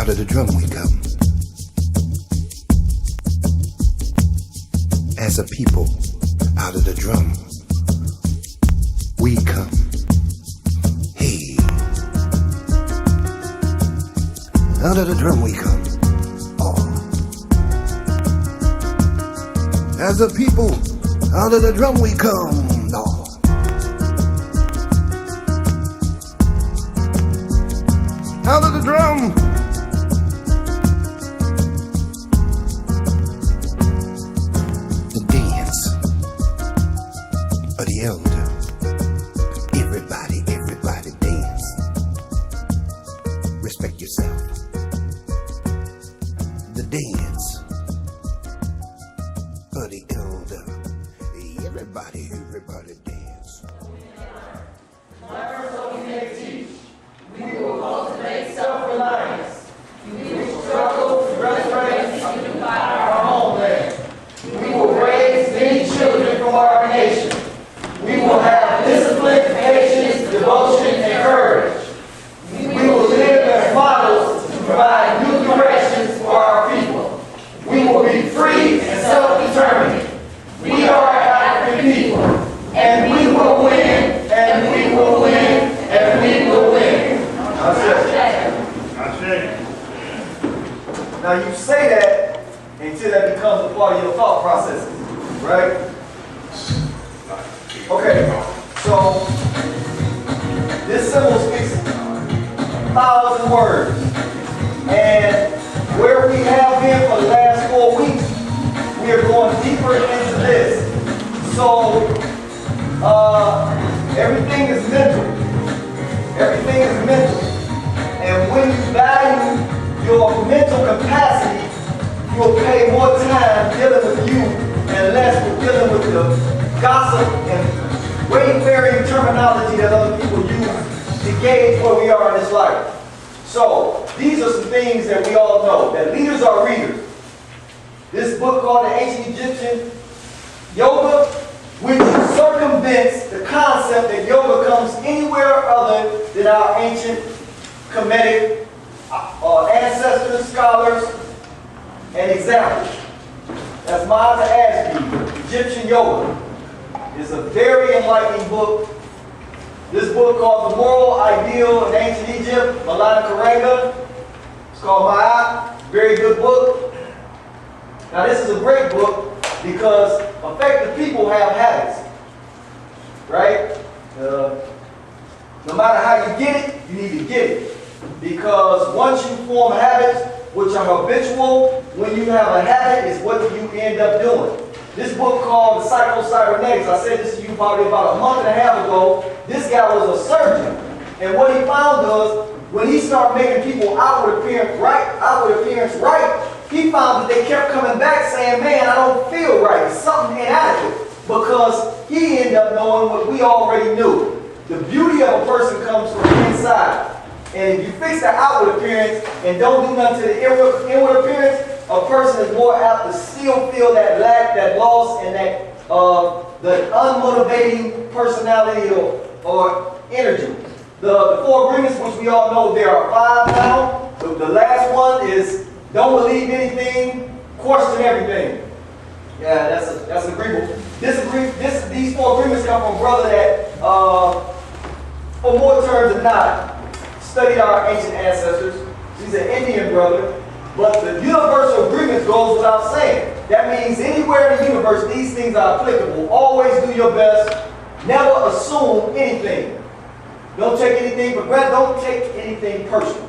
Out of the drum we come. As a people, out of the drum we come. Hey, out of the drum we come. Oh, as a people, out of the drum we come. No. Out of the drum. The dance of the elder. Everybody dance. Respect yourself. The dance of the elder. Everybody dance. Learn so we may teach. We will cultivate self-reliance. We will struggle to resurrect and unify our homeland. We will raise many children for our nation. We will have discipline, patience, devotion, and courage. We will live as models to provide new directions for our people. We will be free and self-determined. We are African people, and we will win, and we will win, and we will win. Now you say that until that becomes a part of your thought processes, right? Okay, so this symbol speaks 1,000 words. And where we have been for the last 4 weeks, we are going deeper into this. So everything is mental. Everything is mental. And when you value your mental capacity, you'll pay more time dealing with you and less with dealing with the gossip and wayfaring terminology that other people use to gauge where we are in this life. So, these are some things that we all know, that leaders are readers. This book called The Ancient Egyptian Yoga, which circumvents the concept that yoga comes anywhere other than our ancient Kemetic ancestors, scholars, and examples. That's Mata Ashby, Egyptian Yoga. It's a very enlightening book. This book called The Moral Ideal in Ancient Egypt, Malana Karenga. It's called Ma'at, very good book. Now this is a great book because effective people have habits, right? No matter how you get it, you need to get it. Because once you form habits, which are habitual, when you have a habit, is what you end up doing. This book called The Psycho-Cybernetics, I said this to you probably about a month and a half ago. This guy was a surgeon. And what he found was, when he started making people outward appearance right, he found that they kept coming back saying, man, I don't feel right. It's something inadequate. Because he ended up knowing what we already knew. The beauty of a person comes from inside. And if you fix the outward appearance and don't do nothing to the inward appearance, a person is more apt to still feel that lack, that loss, and that the unmotivating personality or energy. The 4 agreements, which we all know there are 5 now. The last one is don't believe anything, question everything. Yeah, that's agreeable. These 4 agreements come from a brother that, for more terms than not, studied our ancient ancestors. He's an Indian brother. But the universal agreement goes without saying. That means anywhere in the universe, these things are applicable. Always do your best. Never assume anything. Don't take anything for granted. Don't take anything personal.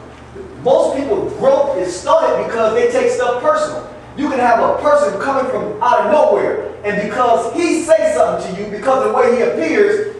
Most people's growth is stunted because they take stuff personal. You can have a person coming from out of nowhere, and because he says something to you, because of the way he appears,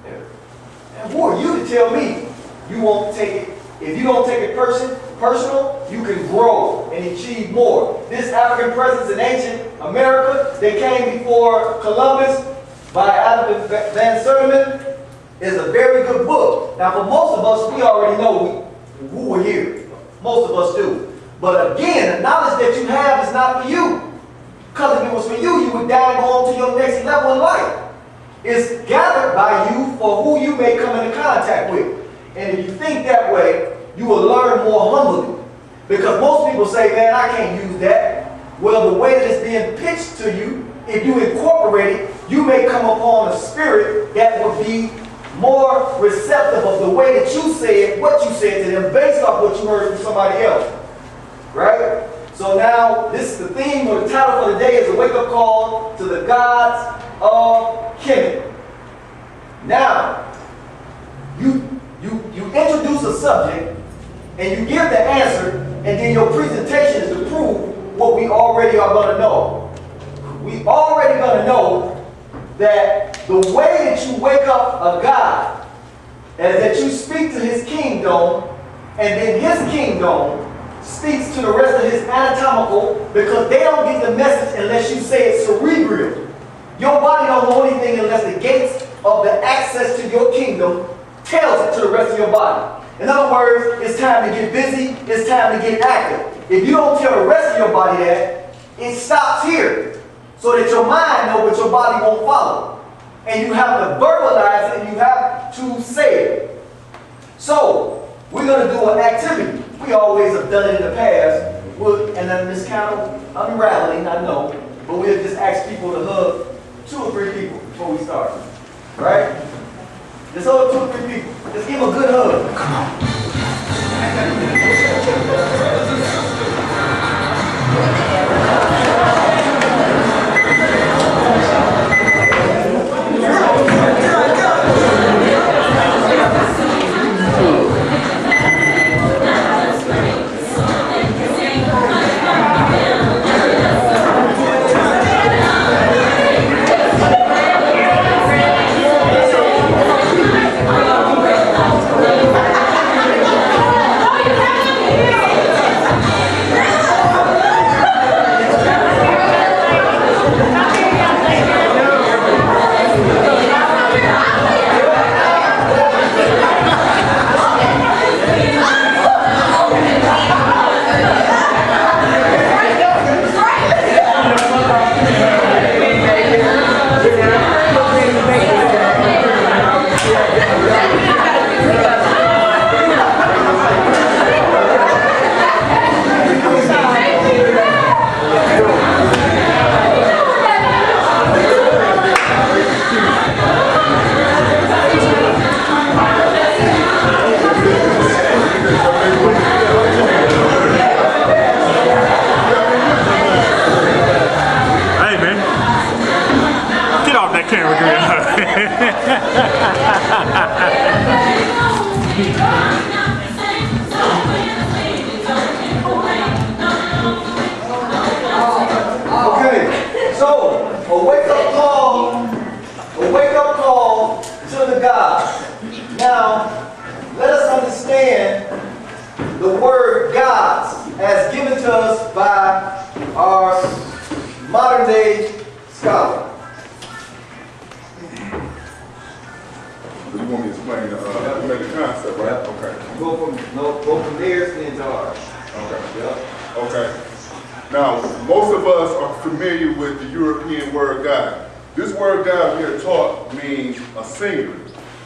and who are you to tell me you won't take it? If you don't take it personal, you can grow and achieve more. This African presence in ancient America, they came before Columbus by Adam Van Sertima, is a very good book. Now for most of us, we already know who were here. Most of us do. But again, the knowledge that you have is not for you. Because if it was for you, you would die and go on to your next level in life. It's gathered by you for who you may come into contact with. And if you think that way, you will learn more humbly. Because most people say, man, I can't use that. Well, the way that it's being pitched to you, if you incorporate it, you may come upon a spirit that would be more receptive of the way that you said what you said to them based off what you heard from somebody else. Right? So now, this is the theme or the title for the day is a wake-up call to the gods of Kemet. Now, you introduce a subject and you give the answer, and then your presentation is to prove what we already are going to know. We already going to know that the way that you wake up a God is that you speak to his kingdom, and then his kingdom speaks to the rest of his anatomical, because they don't get the message unless you say it cerebral. Your body don't know anything unless the gates of the access to your kingdom tells it to the rest of your body. In other words, it's time to get busy, it's time to get active. If you don't tell the rest of your body that, it stops here. So that your mind knows, but your body won't follow. And you have to verbalize it, and you have to say it. So, we're going to do an activity. We always have done it in the past. And then this kind of unraveling, I know. But we'll just ask people to hug 2 or 3 people before we start. Right? Just hug 2 or 3 people. Just give them a good hug. Come on.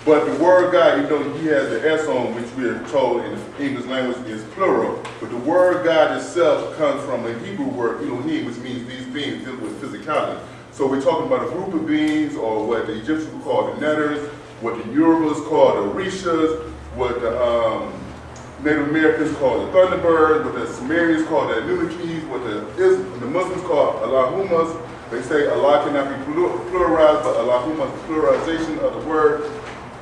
But the word God, you know, he has the S on, which we are told in the English language is plural. But the word God itself comes from a Hebrew word, Elohim, which means these beings, dealing with physicality. So we're talking about a group of beings, or what the Egyptians would call the Netters, what the Yorubas call the Orishas, what the Native Americans call the Thunderbirds, what the Sumerians call the Anunnakis, what the Muslims call Allahumas. They say Allah cannot be pluralized, but Allahumma is the pluralization of the word.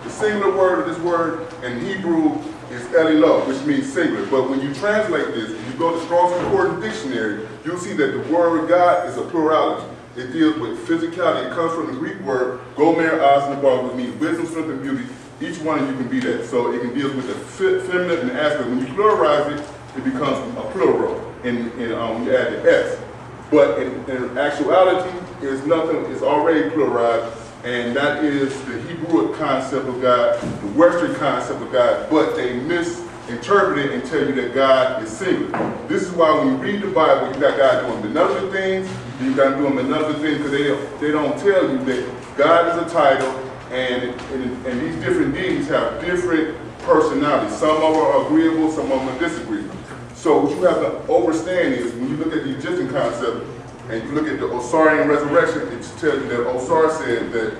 The singular word of this word in Hebrew is Elilo, which means singular. But when you translate this, if you go to Strong's Concordance Dictionary, you'll see that the word God is a plurality. It deals with physicality. It comes from the Greek word Gomer, Oz, and Bar, which means wisdom, strength, and beauty. Each one of you can be that. So it can deal with the feminine and the aspect. When you pluralize it, it becomes a plural. When you add the S. But in actuality, it's nothing. It's already pluralized. And that is the Hebrew concept of God, the Western concept of God, but they misinterpret it and tell you that God is singular. This is why when you read the Bible, you got God doing benevolent things, you got him doing benevolent things, because they don't tell you that God is a title, and these different deities have different personalities. Some of them are agreeable, some of them are disagreeable. So what you have to understand is when you look at the Egyptian concept and you look at the Osirian resurrection, it tells you that Osiris said that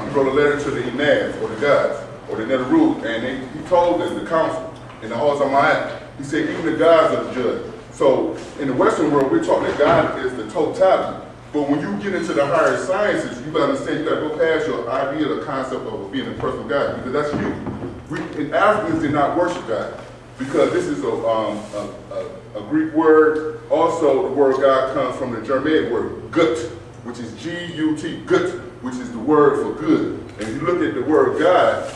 he wrote a letter to the Enaz, or the gods, or the Neteru, and he told them, the council, in the halls of Ma'at, he said even the gods are the judge. So in the Western world, we're talking that God is the totality. But when you get into the higher sciences, you gotta understand, you gotta go past your idea, the concept of being a personal God, because that's you. And Africans did not worship God, because this is a Greek word. Also, the word God comes from the Germanic word gut, which is G-U-T, gut, which is the word for good. And if you look at the word God,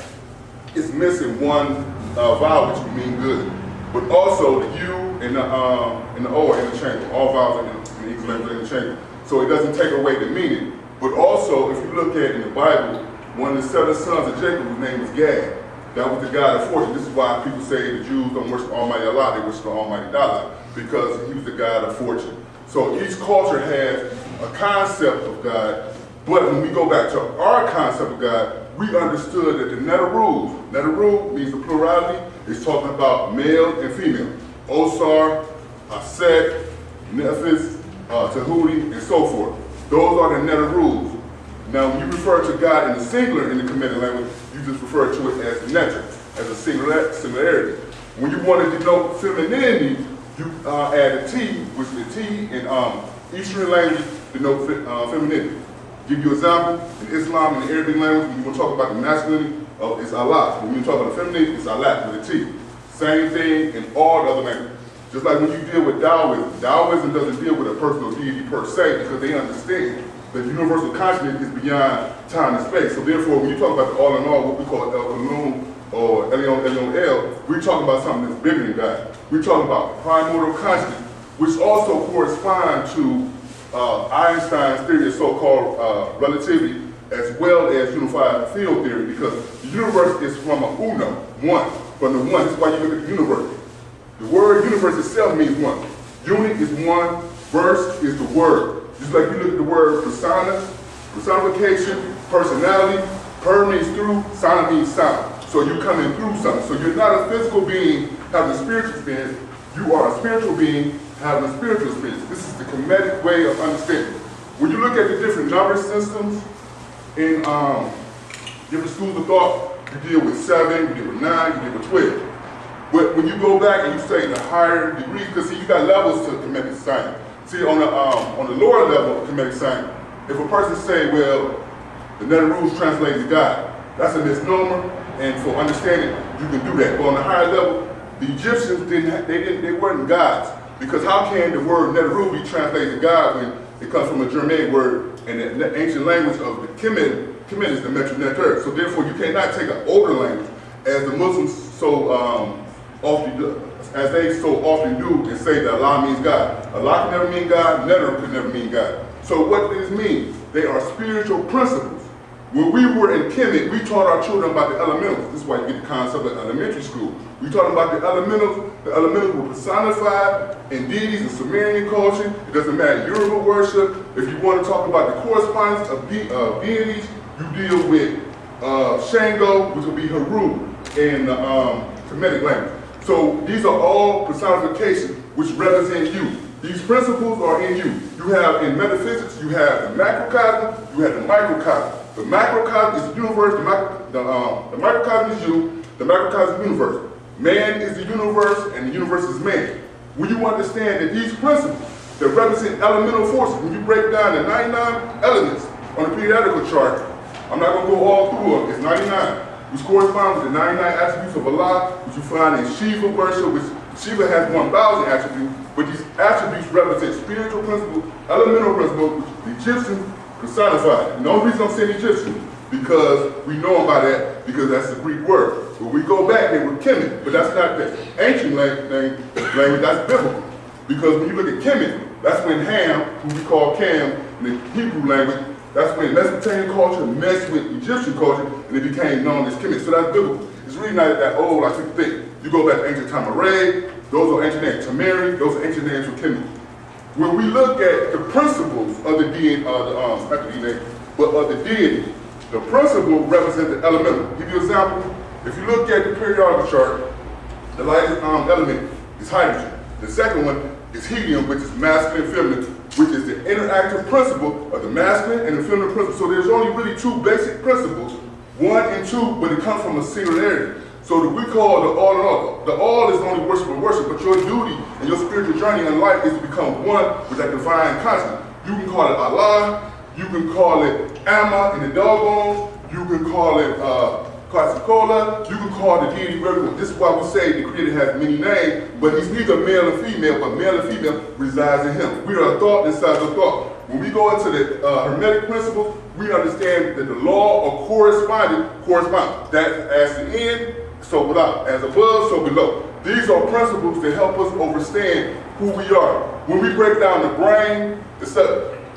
it's missing one vowel, which would mean good. But also the U and the O are interchangeable. All vowels are in the English language are interchangeable. So it doesn't take away the meaning. But also, if you look at in the Bible, one of the 7 sons of Jacob, whose name was Gad, that was the god of fortune. This is why people say the Jews don't worship Almighty Allah, they worship the Almighty Dollar, because he was the god of fortune. So each culture has a concept of God, but when we go back to our concept of God, we understood that the Neteru means the plurality, is talking about male and female. Osar, Aset, Nephis, Tahuti, and so forth. Those are the Neteru. Now, when you refer to God in the singular in the Kemetic language, you just refer to it as Neter, as a singularity. When you want to denote femininity, you add a T, which the T in Eastern language denotes femininity. Give you an example, in Islam, in the Arabic language, when you want to talk about the masculinity, it's Allah. When you talk about the femininity, it's Allah with a T. Same thing in all the other languages. Just like when you deal with Taoism, Taoism doesn't deal with a personal deity per se, because they understand that universal consciousness is beyond time and space. So therefore, when you talk about the all in all, what we call El Kanun or Elyon El, we're talking about something that's bigger than God. We're talking about primordial consciousness, which also corresponds to Einstein's theory of so-called relativity, as well as unified field theory, because the universe is from a uno, one, from the one. That's why you look at the universe. The word universe itself means one. Unit is one, verse is the word. Just like you look at the word persona, personification, personality, per means through, sana means sound. So you're coming through something. So you're not a physical being having a spiritual experience, you are a spiritual being having a spiritual experience. This is the Kemetic way of understanding. When you look at the different number systems in different schools of thought, you deal with 7, you deal with 9, you deal with 12. But when you go back and you say the higher degrees, because see, you got levels to Kemetic science. See, on the lower level of Kemetic science, if a person say, well, the Neteru translates to God, that's a misnomer, and for understanding, you can do that. But on the higher level, the Egyptians they weren't gods, because how can the word Neteru be translated to God when it comes from a Germanic word, and the ancient language of the Kemet is the Metru Neter. So therefore, you cannot take an older language, as the Muslims so often do, as they so often do, and say that Allah means God. Allah can never mean God, Neter could never mean God. So what does this mean? They are spiritual principles. When we were in Kemet, we taught our children about the elementals. This is why you get the concept of elementary school. We taught them about the elementals. The elementals were personified in deities in Sumerian culture. It doesn't matter, Yoruba worship. If you want to talk about the correspondence of deities, you deal with Shango, which will be Haru in the Kemetic language. So these are all personifications which represent you. These principles are in you. You have in metaphysics, you have the macrocosm, you have the microcosm. The macrocosm is the universe, the microcosm is you, the macrocosm is the universe. Man is the universe, and the universe is man. When you understand that these principles that represent elemental forces, when you break down the 99 elements on the periodical chart, I'm not going to go all through them, it's 99, which corresponds with the 99 attributes of Allah, which you find in Shiva worship, which Shiva has 1,000 attributes, but these attributes represent spiritual principles, elemental principles, which the Egyptians personified. And the only reason I'm saying Egyptian, because we know about that, because that's the Greek word. When we go back, they were Kemet, but that's not the ancient language, that's biblical. Because when you look at Kemet, that's when Ham, who we call Cam in the Hebrew language, that's when Mesopotamian culture messed with Egyptian culture, and it became known as Kemet. So that's biblical. It's really not that old, like people think. You go back to ancient Tamaray, those are ancient names. Tamari, those are ancient names for Kemet. When we look at the principles of the deity, not the DNA, but of the deity, the principle represents the elemental. Give you an example. If you look at the periodical chart, the lightest element is hydrogen. The second one is helium, which is masculine and feminine, which is the interactive principle of the masculine and the feminine principle. So there's only really two basic principles, 1 and 2, but it comes from a singularity. So that we call the all and all. The all is only worship and worship, but your duty and your spiritual journey in life is to become one with that divine constant. You can call it Allah, you can call it Amma in the doggone, you can call it Quetzalcoatl, you can call the deity whatever. This is why we say the Creator has many names, but he's neither male and female, but male and female resides in him. We are a thought inside the thought. When we go into the Hermetic principles, we understand that the law of correspondence corresponds. That as the end, so without, as above, so below. These are principles that help us understand who we are. When we break down the brain,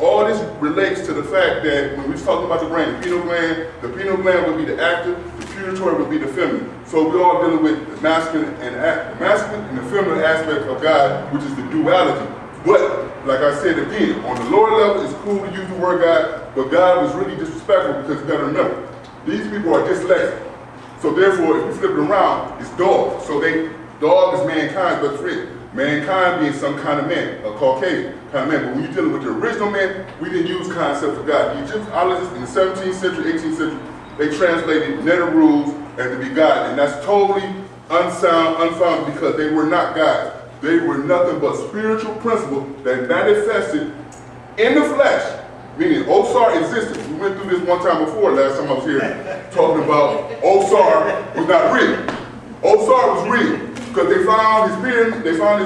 all this relates to the fact that when we're talking about the brain, the pineal gland would be the active, the pituitary would be the feminine. So we're all dealing with the masculine and the feminine aspect of God, which is the duality. But, like I said again, on the lower level, it's cool to use the word God, but God was really disrespectful because you gotta remember, these people are dyslexic. So therefore, if you flip it around, it's dog. So dog is mankind's best friend. Mankind being some kind of man, a Caucasian kind of man. But when you're dealing with the original man, we didn't use concepts of God. The Egyptologists in the 17th century, 18th century, they translated Neteru's as to be God. And that's totally unfounded because they were not gods. They were nothing but spiritual principles that manifested in the flesh. Meaning Osar existed. We went through this one time before, last time I was here, talking about Osar was not real. Osar was real because they found his pyramid, they found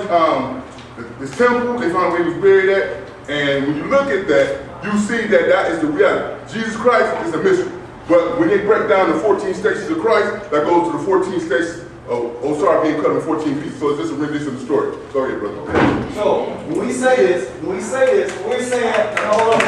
his temple, they found where he was buried at, and when you look at that, you see that that is the reality. Jesus Christ is a mystery. But when they break down the 14 stations of Christ, that goes to the 14 stations of Osar being cut in 14 pieces. So it's just a rendition of the story. Go ahead, brother. Okay. So when we say this, we're saying, hold on,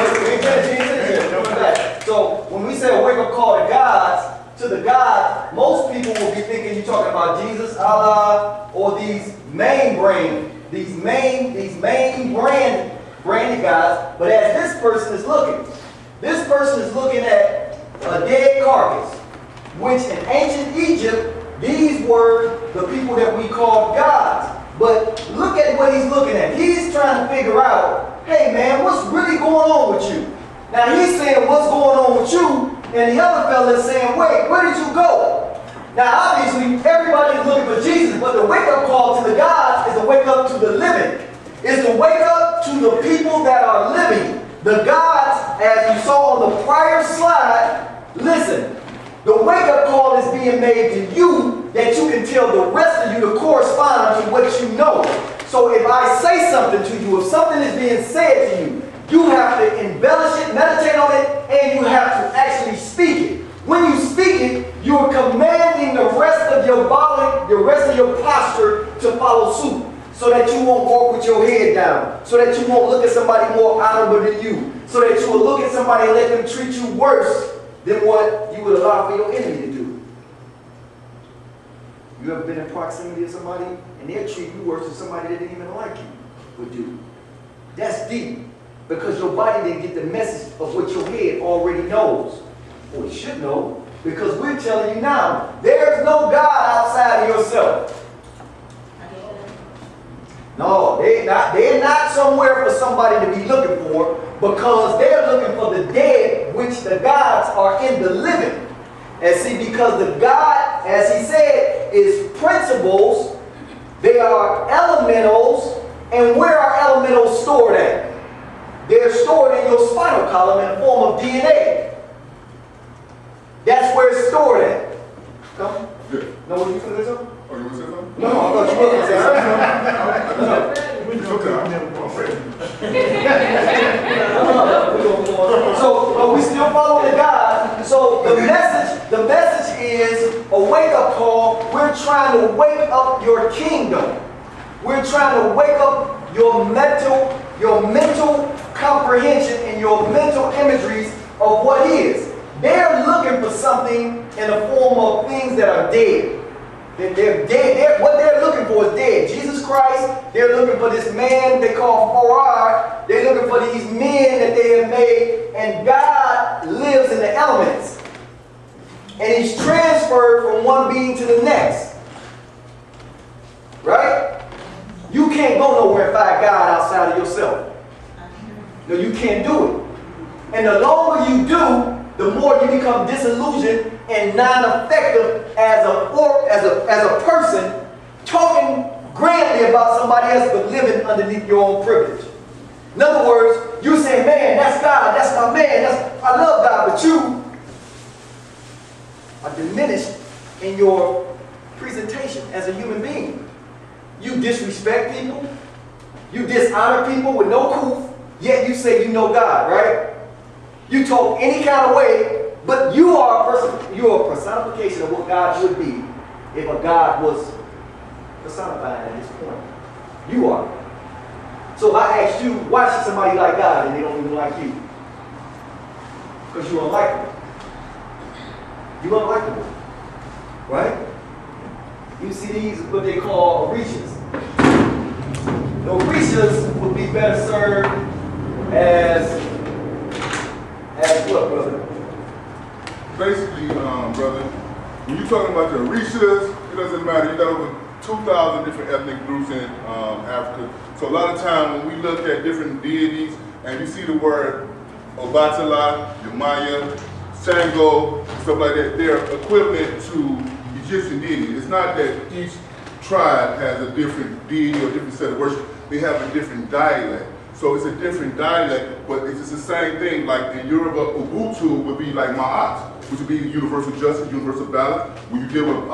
so when we say a wake-up call to the gods, most people will be thinking you're talking about Jesus, Allah, or these main branded gods. But as this person is looking at a dead carcass, which in ancient Egypt, these were the people that we called gods. But look at what he's looking at. He's trying to figure out, hey man, what's really going on with you? Now he's saying what's going on with you, and the other fella is saying, wait, where did you go? Now obviously everybody's looking for Jesus, but the wake-up call to the gods is a wake up to the living. It's to wake up to the people that are living. The gods, as you saw on the prior slide, listen, the wake-up call is being made to you that you can tell the rest of you to correspond to what you know. So if I say something to you, if something is being said to you, you have to embellish it, meditate on it, and you have to actually speak it. When you speak it, you are commanding the rest of your body, the rest of your posture to follow suit. So that you won't walk with your head down. So that you won't look at somebody more honorable than you. So that you will look at somebody and let them treat you worse than what you would allow for your enemy to do. You ever been in proximity of somebody and they'll treat you worse than somebody that didn't even like you would do? That's deep. Because your body didn't get the message of what your head already knows. Or it should know. Because we're telling you now, there's no God outside of yourself. No, they're not somewhere for somebody to be looking for, because they're looking for the dead, which the gods are in the living. And see, because the God, as he said, is principles, they are elementals, and where are elementals stored at? They're stored in your spinal column in the form of DNA. That's where it's stored at. Come. Yeah. No, what you gonna say something? Oh, you want to say something? No, I thought you were gonna say something. So we still follow the God. So the message is a wake-up call. We're trying to wake up your kingdom. We're trying to wake up your mental comprehension and your mental imageries of what is. They're looking for something in the form of things that are dead. They're dead. What they're looking for is dead. Jesus Christ, they're looking for this man they call Farad. They're looking for these men that they have made. And God lives in the elements. And he's transferred from one being to the next. Right? You can't go glorify God outside of yourself. No, you can't do it. And the longer you do, the more you become disillusioned and non-effective as a person, talking grandly about somebody else but living underneath your own privilege. In other words, you say, man, that's God, that's my man, I love God, but you are diminished in your presentation as a human being. You disrespect people, you dishonor people with no proof, yet you say you know God, right? You talk any kind of way, but you are a personification of what God would be if a God was personified at this point. You are. So if I asked you, why should somebody like God and they don't even like you? Because you're unlikable. You're unlikable. Right? You see these, what they call Orishas. The Orishas would be better served as what, brother? Basically, brother, when you're talking about the Orishas, it doesn't matter. You got over 2,000 different ethnic groups in Africa. So a lot of time when we look at different deities and you see the word Obatala, Yemaya, Shango, stuff like that, they're equivalent to Egyptian deities. It's not that each tribe has a different deity or different set of worship. They have a different dialect. So it's a different dialect, but it's the same thing. Like in Yoruba, Ubuntu would be like Ma'at, which would be universal justice, universal balance. When you deal with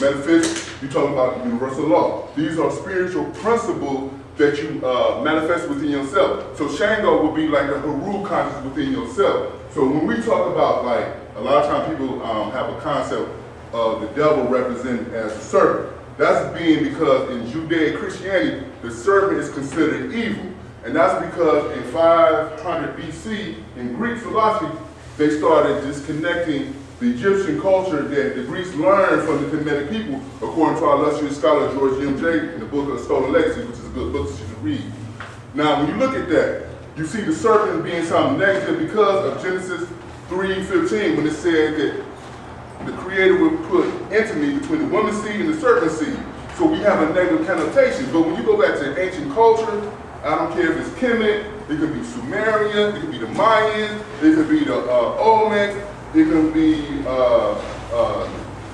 metaphysics, you talk about universal law. These are spiritual principles that you manifest within yourself. So Shango would be like the Haru consciousness within yourself. So when we talk about, like, a lot of times people have a concept of the devil represented as a serpent. That's being because in Judeo Christianity, the serpent is considered evil. And that's because in 500 BC, in Greek philosophy, they started disconnecting the Egyptian culture that the Greeks learned from the Kemetic people, according to our illustrious scholar George M.J. in the book of Stolen Legacy, which is a good book that you should read. Now, when you look at that, you see the serpent being something negative because of Genesis 3:15, when it said that the Creator would put intimacy between the woman's seed and the serpent's seed. So we have a negative connotation. But when you go back to ancient culture, I don't care if it's Kemet, it could be Sumerian, it could be the Mayans, it could be the Olmecs, it could be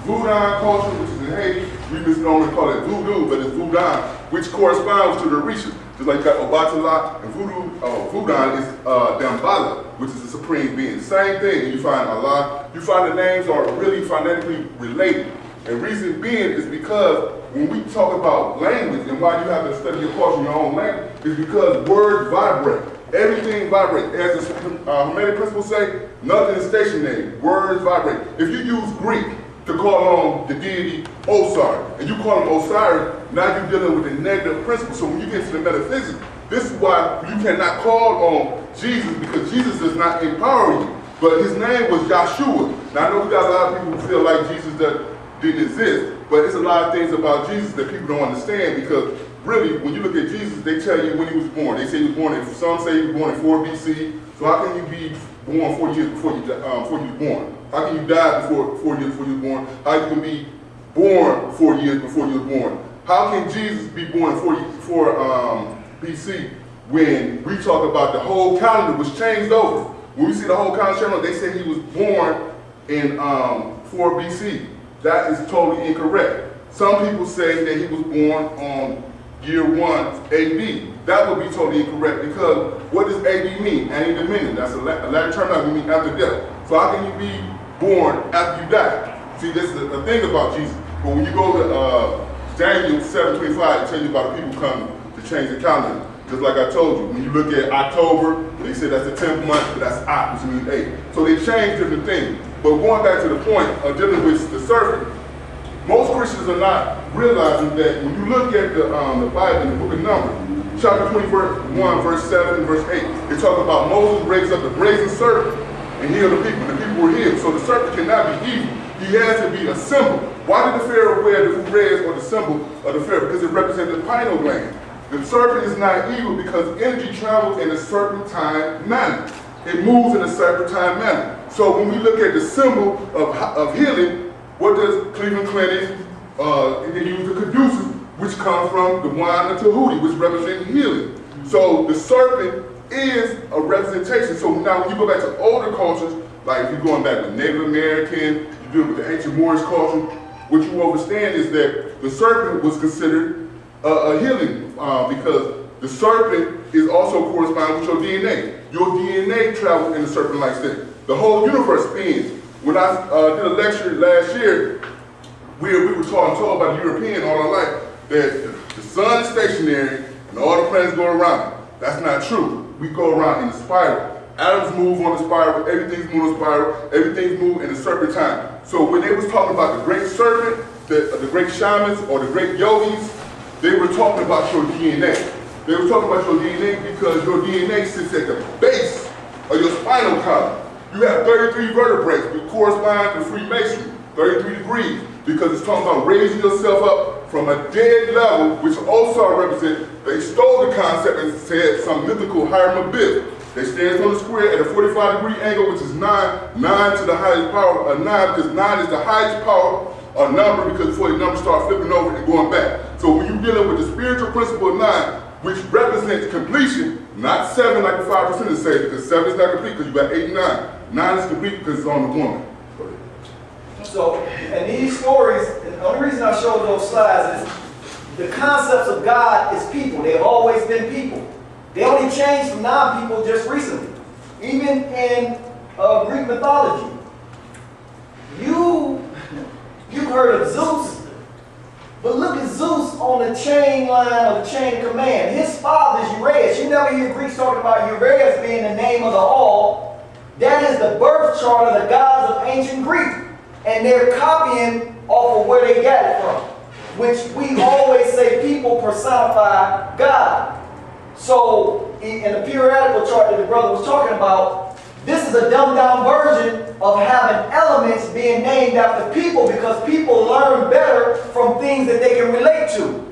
Voodoo culture, which is in Haiti. We just normally call it Voodoo, but it's Voodoo, which corresponds to the Orisha. Just like you got Obatala and Voodoo is Dambala, which is the supreme being. Same thing, you find Allah, you find the names are really phonetically related. And reason being is because when we talk about language and why you have to study your culture in your own language, is because words vibrate. Everything vibrates. As the Hermetic principles say, nothing is stationary. Words vibrate. If you use Greek to call on the deity Osiris, and you call him Osiris, now you're dealing with a negative principle. So when you get to the metaphysics, this is why you cannot call on Jesus, because Jesus does not empower you. But his name was Yahshua. Now I know we got a lot of people who feel like Jesus didn't exist, but it's a lot of things about Jesus that people don't understand, because really, when you look at Jesus, they tell you when he was born. They say he was born in, some say he was born in 4 BC. So how can you be born 4 years before you was born? How can you die 4 years before you was born? How you can be born 4 years before you was born? How can Jesus be born in 4 BC when we talk about the whole calendar was changed over? When we see the whole calendar changed, they say he was born in 4 BC. That is totally incorrect. Some people say that he was born on year 1 AD. That would be totally incorrect, because what does AD mean? Anno Domini. That's a Latin term that means after death. So how can you be born after you die? See, this is a thing about Jesus. But when you go to Daniel 7:25, it tells you about the people coming to change the calendar. Just like I told you, when you look at October, they say that's the 10th month, but that's Ot, which means 8. So they change different things. But going back to the point of dealing with the serpent, most Christians are not realizing that when you look at the Bible in the book of Numbers, chapter 21, verse 7 and verse 8, it talks about Moses raised up the brazen serpent and healed the people. The people were healed. So the serpent cannot be evil. He has to be a symbol. Why did the Pharaoh wear the red or the symbol of the Pharaoh? Because it represents the pineal gland. The serpent is not evil because energy travels in a serpentine manner. It moves in a serpentine manner. So when we look at the symbol of healing, what does Cleveland Clinic, they use the caduceus which comes from the wine of Tahuti, which represents healing. So the serpent is a representation. So now when you go back to older cultures, like if you're going back with Native American, you deal with the ancient Moorish culture, what you understand is that the serpent was considered a healing because the serpent is also corresponding with your DNA. Your DNA travels in the serpent-like state. The whole universe spins. When I did a lecture last year, we were told by the European all our life that the sun is stationary and all the planets go around it. That's not true. We go around in a spiral. Atoms move on the spiral, everything's moving on the spiral, everything's moving in a serpentine. So when they was talking about the great serpent, the great shamans or the great yogis, they were talking about your DNA. They were talking about your DNA because your DNA sits at the base of your spinal column. You have 33 vertebrae, which correspond to Freemasonry, 33 degrees, because it's talking about raising yourself up from a dead level, which also represents, they stole the concept and said some mythical higher abyss. They stand on the square at a 45-degree angle, which is 9. 9 to the highest power of 9, because 9 is the highest power of number, because before the numbers start flipping over and going back. So when you're dealing with the spiritual principle of 9, which represents completion, not 7 like the 5% say, because 7 is not complete because you got 8 and 9. 9 is complete because it's on the woman. So, and these stories, and the only reason I showed those slides is the concepts of God is people. They've always been people. They only changed from non-people just recently. Even in Greek mythology. You've heard of Zeus, but look at Zeus on the chain line of the chain of command. His father is Uraeus. You never hear Greeks talking about Uraeus being the name of the all. That is the birth chart of the gods of ancient Greek. And they're copying off of where they got it from, which we always say people personify God. So in the periodical chart that the brother was talking about, this is a dumbed down version of having elements being named after people, because people learn better from things that they can relate to.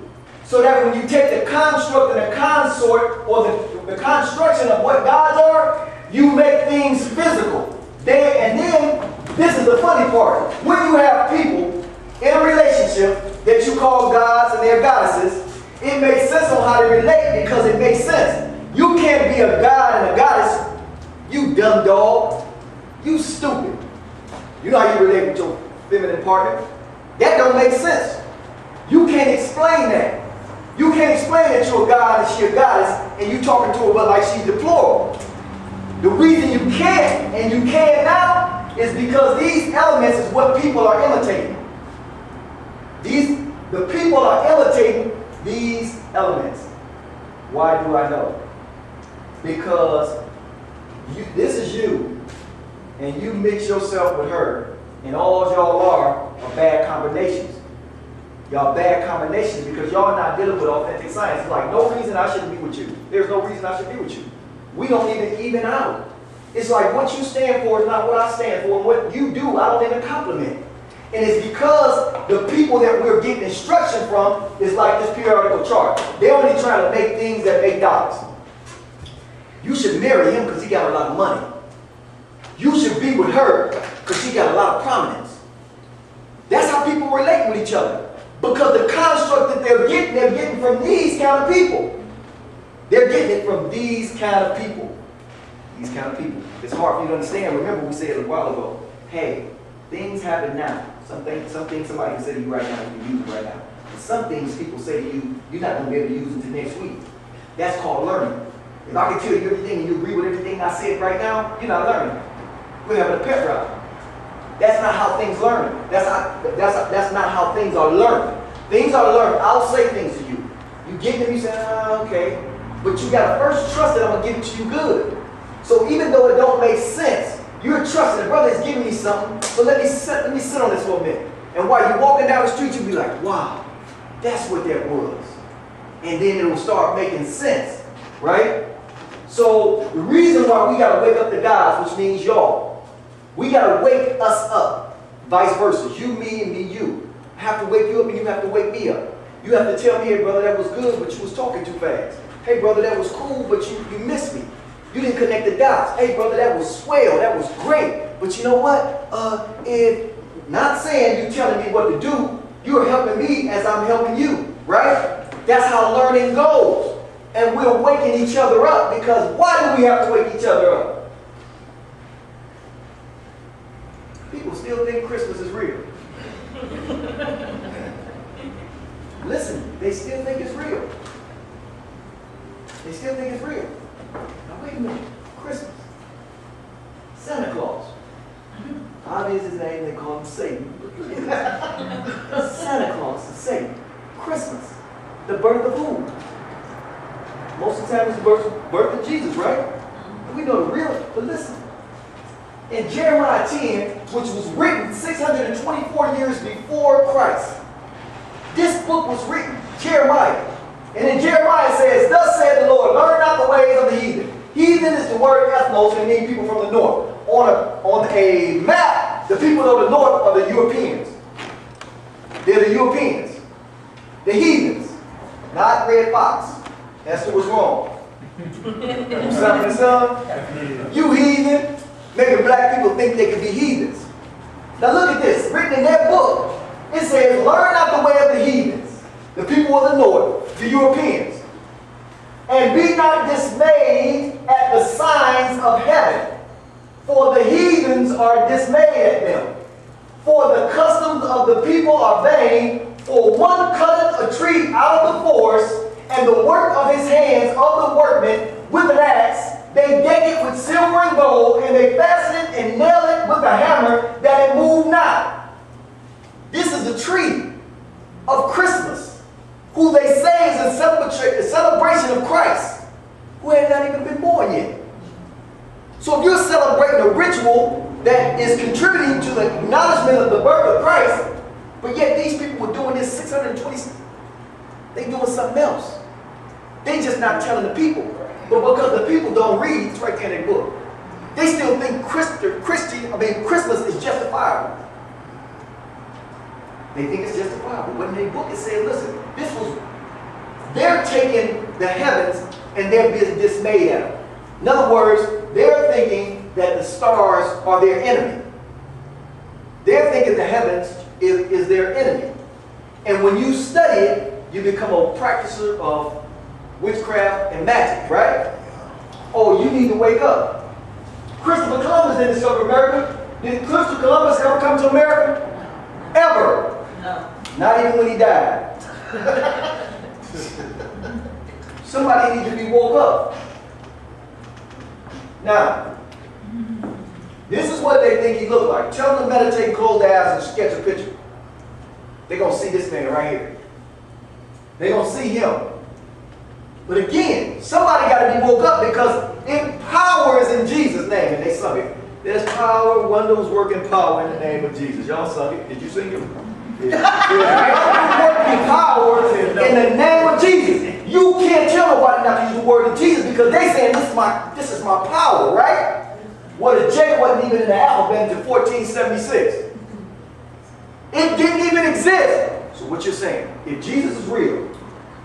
So that when you take the construct and the consort, or the construction of what gods are, you make things physical. And then, this is the funny part. When you have people in a relationship that you call gods and they're goddesses, it makes sense on how they relate because it makes sense. You can't be a god and a goddess, you dumb dog. You stupid. You know how you relate with your feminine partner? That don't make sense. You can't explain that. You can't explain that you're a god and she's a goddess and you talking to her like she's deplorable. The reason you can't, and you can now, is because these elements is what people are imitating. The people are imitating these elements. Why do I know? Because this is you, and you mix yourself with her, and all y'all are bad combinations. Y'all bad combinations because y'all not dealing with authentic science. It's like, no reason I shouldn't be with you. There's no reason I should be with you. We don't even out. It's like what you stand for is not what I stand for, and what you do, I don't even compliment. And it's because the people that we're getting instruction from is like this periodical chart. They're only trying to make things that make dollars. You should marry him because he got a lot of money. You should be with her because she got a lot of prominence. That's how people relate with each other. Because the construct that they're getting from these kind of people. They're getting it from these kind of people. These kind of people. It's hard for you to understand. Remember we said a while ago, hey, things happen now. Some things somebody can say to you right now, you can use it right now. And some things people say to you, you're not going to be able to use until next week. That's called learning. If I can tell you everything and you agree with everything I said right now, you're not learning. We're having a pep rally. That's not how things learn. That's not how things are learned. Things are learned. I'll say things to you. You get them, you say, okay. But you got to first trust that I'm going to give it to you good. So even though it don't make sense, you're trusting the brother is giving me something, so let me sit on this for a minute. And while you're walking down the street, you'll be like, wow, that's what that was. And then it will start making sense, right? So the reason why we got to wake up the guys, which means y'all, we got to wake us up. Vice versa, you, me, and me, you. I have to wake you up and you have to wake me up. You have to tell me, hey brother, that was good, but you was talking too fast. Hey brother, that was cool, but you missed me. You didn't connect the dots. Hey brother, that was swell, that was great. But you know what? If not saying you telling me what to do, you're helping me as I'm helping you. right? That's how learning goes. And we're waking each other up because why do we have to wake each other up? People still think Christmas is real. Listen, they still think it's real. They still think it's real. Now wait a minute. Christmas. Santa Claus. Obvious his name, they call him Satan. Santa Claus is Satan. Christmas. The birth of who? Most of the time it's the birth of Jesus, right? And we know the real, but listen. In Jeremiah 10, which was written 624 years before Christ, this book was written, Jeremiah. And in Jeremiah it says, thus saith the Lord, learn not the ways of the heathen. Heathen is the word ethnos, and it means people from the north. On a map, the people of the north are the Europeans. They're the Europeans. The heathens, not Red Fox. Esther was wrong. Son and son, you heathen, making black people think they can be heathens. Now look at this, written in that book, it says, learn not the way of the heathens, the people of the north, the Europeans, and be not dismayed at the signs of heaven, for the heathens are dismayed at them. For the customs of the people are vain, for one cutteth a tree out of the forest, and the work of his hands of the workman with an axe, they deck it with silver and gold, and they fasten it and nail it with a hammer, that it move not. This is the tree of Christmas, who they say is a celebration of Christ, who had not even been born yet. So if you're celebrating a ritual that is contributing to the acknowledgement of the birth of Christ, but yet these people were doing this 620, they doing something else. They just not telling the people. But because the people don't read, it's right there in their book. They still think Christmas is justifiable. They think it's justifiable. But in their book it says, listen, they're taking the heavens and they're being dismayed at them. In other words, they're thinking that the stars are their enemy. They're thinking the heavens is their enemy. And when you study it, you become a practicer of witchcraft and magic, right? Oh, you need to wake up. Christopher Columbus didn't discover America. Did Christopher Columbus ever come to America? Ever. No. Not even when he died. Somebody needs to be woke up. Now, this is what they think he looked like. Tell them to meditate, close their eyes, and sketch a picture. They're going to see this man right here. They're going to see him. But again, somebody got to be woke up because power is in Jesus' name. And they sung it. There's power, wonders working power in the name of Jesus. Y'all sung it. Did you sing it? Yeah. There's working power in the name of Jesus. You can't tell nobody not to use the word of Jesus because they saying this is my power, right? Well, the J wasn't even in the alphabet until 1476. It didn't even exist. So what you're saying, if Jesus is real,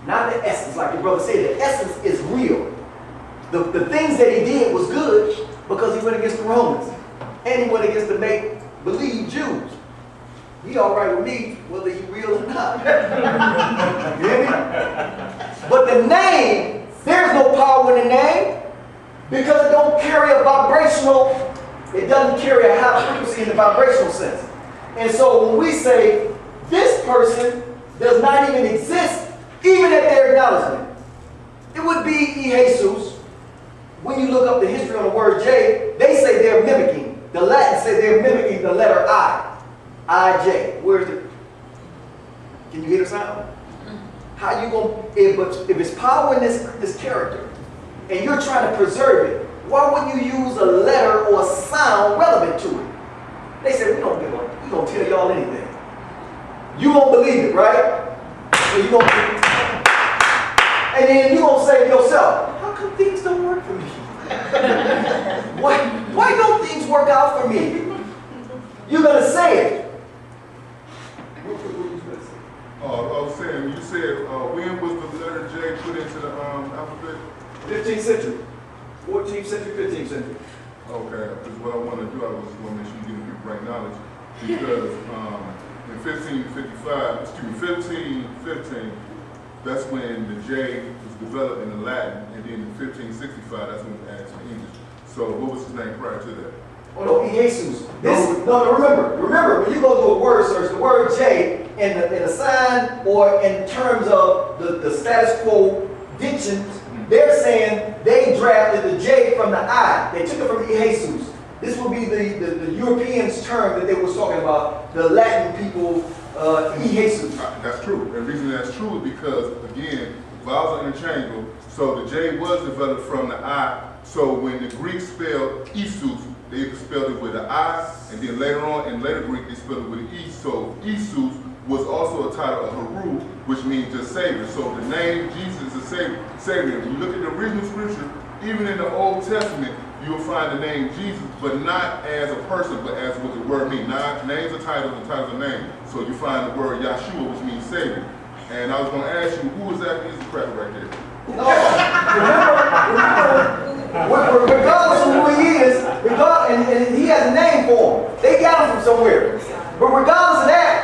not the essence, like your brother said, the essence is real. The things that he did was good because he went against the Romans. And he went against the make-believe Jews. He all right with me, whether he real or not. You hear me? But the name, there's no power in the name because it don't carry a vibrational, it doesn't carry a high frequency in the vibrational sense. And so when we say this person does not even exist, even at their acknowledgement, it would be Jesus. When you look up the history on the word J, they say they're mimicking. The Latin say they're mimicking the letter I. I-J. Where's the... Can you hear the sound? How you going to... If it's power in this character, and you're trying to preserve it, why wouldn't you use a letter or a sound relevant to it? They said, we don't give up. We're going to tell y'all anything. You won't believe it, right? So you gonna, and then you're going to say to yourself, how come things don't work for me? Why don't things work out for me? You're going to say it. I was saying, you said, when was the letter J put into the alphabet? 15th century. 14th century, 15th century. Okay, because what I want to do, I just want to make sure you get the right knowledge. Because in 1515, That's when the J was developed in the Latin, and then in 1565, that's when it was added to English. So what was his name prior to that? Oh no, Jesus. Remember, when you go to a word search, the word J in the sign or in terms of the status quo dictions, they're saying they drafted the J from the I. They took it from Jesus. This would be the Europeans' term that they were talking about, the Latin people, Jesus. That's true. And the reason that's true is because, again, vowels are interchangeable. So the J was developed from the I. So when the Greeks spelled Jesus, they spelled it with an I, and then later on in later Greek they spelled it with an E. So Jesus was also a title of Haru, which means just Savior. So the name Jesus is a Savior. When you look at the original scripture, even in the Old Testament, you'll find the name Jesus, but not as a person, but as what the word means. Now, names are titles and titles are names. So you find the word Yahshua, which means Savior. And I was going to ask you, who exactly is the cracker right there? No, remember, regardless of who he is, and he has a name for him. They got him from somewhere. But regardless of that,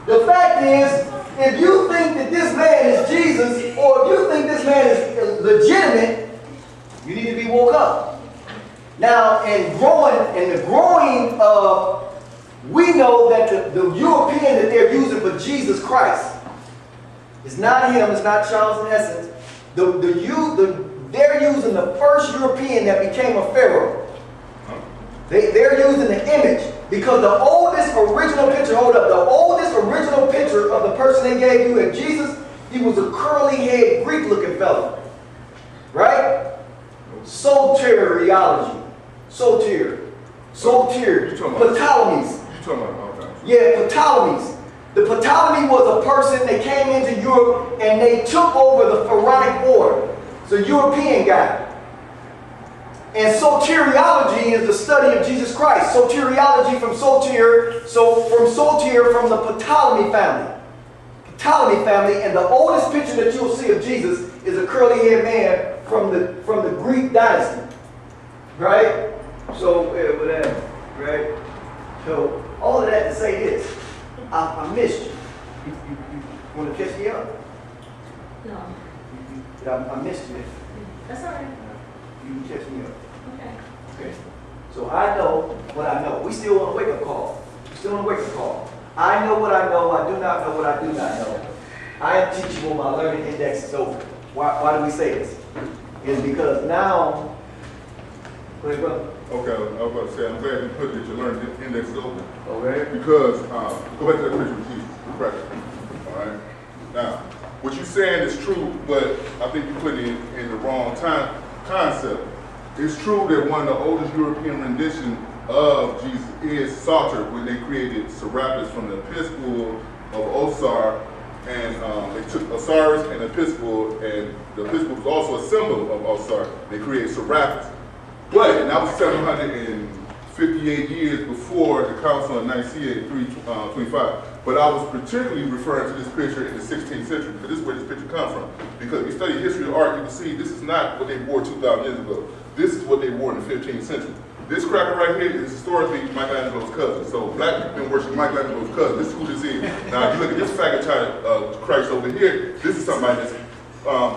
the fact is, if you think that this man is Jesus, or if you think this man is legitimate, you need to be woke up. Now, in the growing, we know that the European that they're using for Jesus Christ is not him, it's not Charles in essence. They're using the first European that became a pharaoh. They're using the image because the oldest original picture, the oldest original picture of the person they gave you of Jesus, he was a curly head Greek looking fellow. Right? Soteriology. Ptolemies. You talking about all time? Yeah, Ptolemies. The Ptolemy was a person that came into Europe and they took over the pharaonic order. It's a European guy. And soteriology is the study of Jesus Christ. Soteriology from soter, from the Ptolemy family. Ptolemy family, and the oldest picture that you'll see of Jesus is a curly-haired man from the Greek dynasty. Right? So, whatever. Right? So, all of that to say this. I missed you. You want to catch me up? No. I missed you. That's all right. You can catch me up. Okay. Okay. So I know what I know. We still on a wake-up call. I know what I know. I do not know what I do not know. I am teachable. My learning index is over. Why do we say this? It's because now. Go ahead, brother. Okay, I was about to say, I'm glad you put that your learning index is open. Okay. Because, go back to that picture with Jesus, correct? All right? Now, what you're saying is true, but I think you put it in the wrong concept. It's true that one of the oldest European renditions of Jesus is Psalter, when they created Serapis from the Episcopal of Osar, and they took Osiris and Episcopal, and the Episcopal was also a symbol of Osar. They created Serapis. But, and that was 758 years before the Council of Nicaea in 325. But I was particularly referring to this picture in the 16th century, because this is where this picture comes from. Because if you study history of art, you can see this is not what they wore 2,000 years ago. This is what they wore in the 15th century. This cracker right here is historically Michelangelo's cousin. So black people been worshiping Michelangelo's cousin. This is who this is. Now, if you look at this fagot Christ over here, this is somebody that's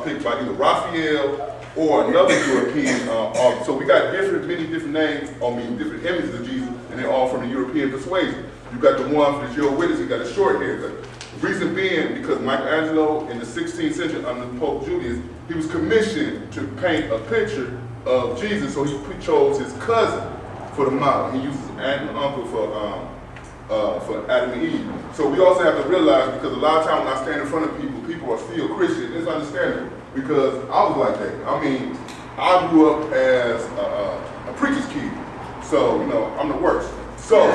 picked by either Raphael or another European. So we got many different names, different images of Jesus, and they're all from the European persuasion. You got the one for the Jehovah's Witness, he got a short haircut. The reason being, because Michelangelo in the 16th century under Pope Julius, he was commissioned to paint a picture of Jesus, so he chose his cousin for the model. He used his aunt and uncle for Adam and Eve. So we also have to realize, because a lot of times when I stand in front of people, people are still Christian. It's understandable, because I was like that. I mean, I grew up as a preacher's kid, so you know I'm the worst. So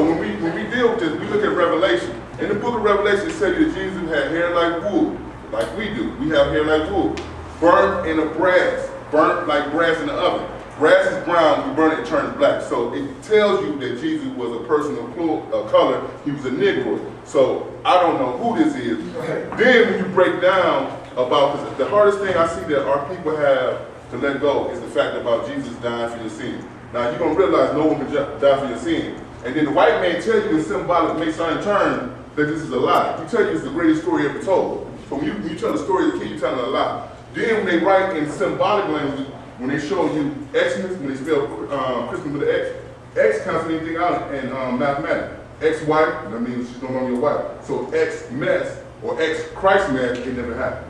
when we deal with this, we look at Revelation. In the book of Revelation, it says that Jesus had hair like wool, like we do. We have hair like wool, burnt in a brass, burnt like brass in the oven. Brass is brown, you burn it, it turns black. So it tells you that Jesus was a person of color. He was a Negro. So I don't know who this is. Then when you break down about, because the hardest thing I see that our people have to let go is the fact about Jesus dying for your sin. Now you're going to realize no one can die for your sin. And then the white man tells you the symbolic Masonic term, that this is a lie. You tell you it's the greatest story ever told. So when you tell the story of the king, you're telling a lie. Then when they write in symbolic language, when they show you Xmas, when they spell Christmas with an X cancels anything out in mathematics. Ex-wife, that means she's no longer your wife. So ex-mess or ex-Christ mess, it never happened.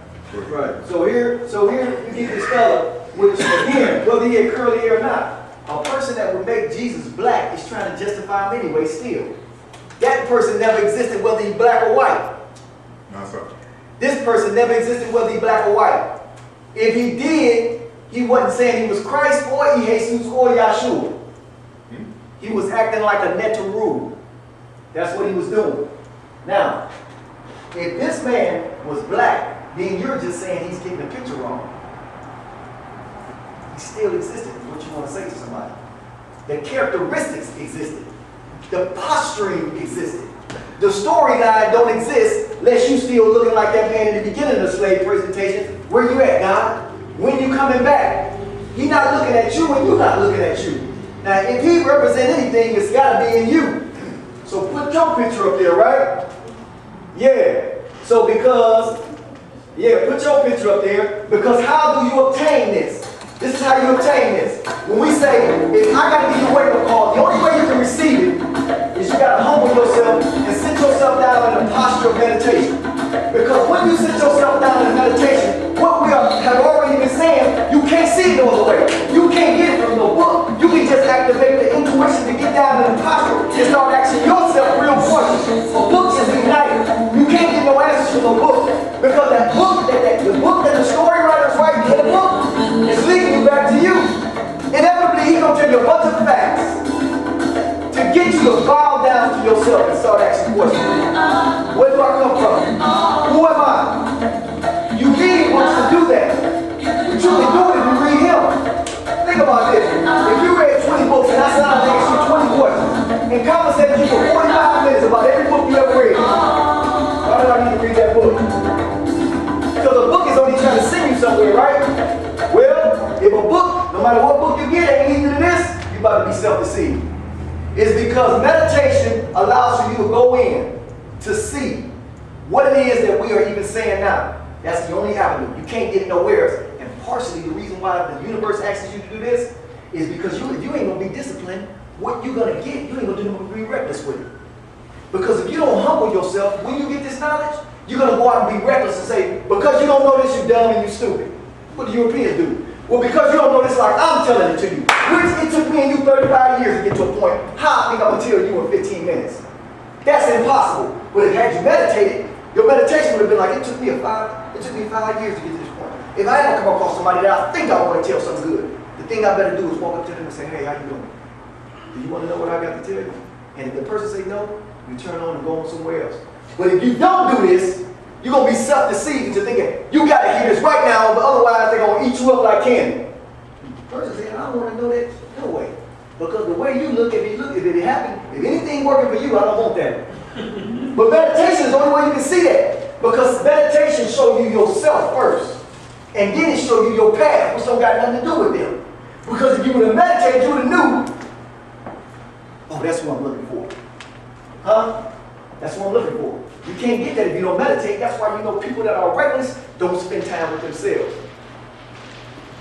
Right. So here you get this fella, which again, whether he had curly hair or not, a person that would make Jesus black is trying to justify him anyway still. That person never existed whether he's black or white. No, sir. This person never existed whether he's black or white. If he did, he wasn't saying he was Christ or Jesus or Yahshua. He was acting like a Neteru. That's what he was doing. Now, if this man was black, then you're just saying he's getting the picture wrong. He still existed, is what you want to say to somebody. The characteristics existed. The posturing existed. The storyline don't exist unless you still looking like that man in the beginning of the slave presentation. Where you at, God? When you coming back? He not looking at you and you not looking at you. Now, if he represents anything, it's got to be in you. So put your picture up there, right? Yeah. So put your picture up there, because how do you obtain this? This is how you obtain this. When we say, if I got to give you a wake-up call, the only way you can receive it is you got to humble yourself and sit yourself down in a posture of meditation. Because when you sit yourself down in meditation, what we have already been saying, you can't see it no other way. You can't get it from no book. You can just activate the intuition to get down in the posture and start asking yourself real questions. A book is ignited. You can't get no answers from no book. Because that book, the book that the story writers write in the book is leading you back to you. Inevitably, he's going to tell you a bunch of facts to get you to bow down to yourself and start asking questions. Where do I come from? Who am I? You need wants to do that. But you can do it if you read him. Think about this. If you read 20 books and I said I'll ask you 20 questions and conversate with you for 45 minutes about every book you ever read, why do I need to read that book? Because a book is only trying to send you somewhere, right? Well, if a book, no matter what book you get, ain't leading to this, you about to be self-deceived. It's because meditation allows for you to go in to see what it is that we are even saying now. That's the only avenue. You can't get nowhere else. And partially the reason why the universe asks you to do this is because if you ain't going to be disciplined, what you're going to get, you ain't going to be reckless with it. Because if you don't humble yourself, when you get this knowledge, you're going to go out and be reckless and say, because you don't know this, you're dumb and you're stupid. What do Europeans do? Well, because you don't know this like I'm telling it to you. It took me and you 35 years to get to a point. How I think I'm going to tell you in 15 minutes? That's impossible. But if had you meditated, your meditation would have been like, it took me 5 years to get to this point. If I ever come across somebody that I think I want to tell something good, the thing I better do is walk up to them and say, hey, how you doing? Do you want to know what I got to tell you? And if the person say no, you turn on and go on somewhere else. But if you don't do this, you're going to be self-deceived into thinking, you got to hear this right now, but otherwise they're going to eat you up like candy. The person said, I don't want to know that. No way. Because the way you look, if it happened, if anything working for you, I don't want that. But meditation is the only way you can see that. Because meditation shows you yourself first. And then it shows you your path, which don't got nothing to do with them. Because if you would have meditated, you would have knew, oh, that's what I'm looking for. Huh? That's what I'm looking for. You can't get that if you don't meditate. That's why you know people that are reckless don't spend time with themselves.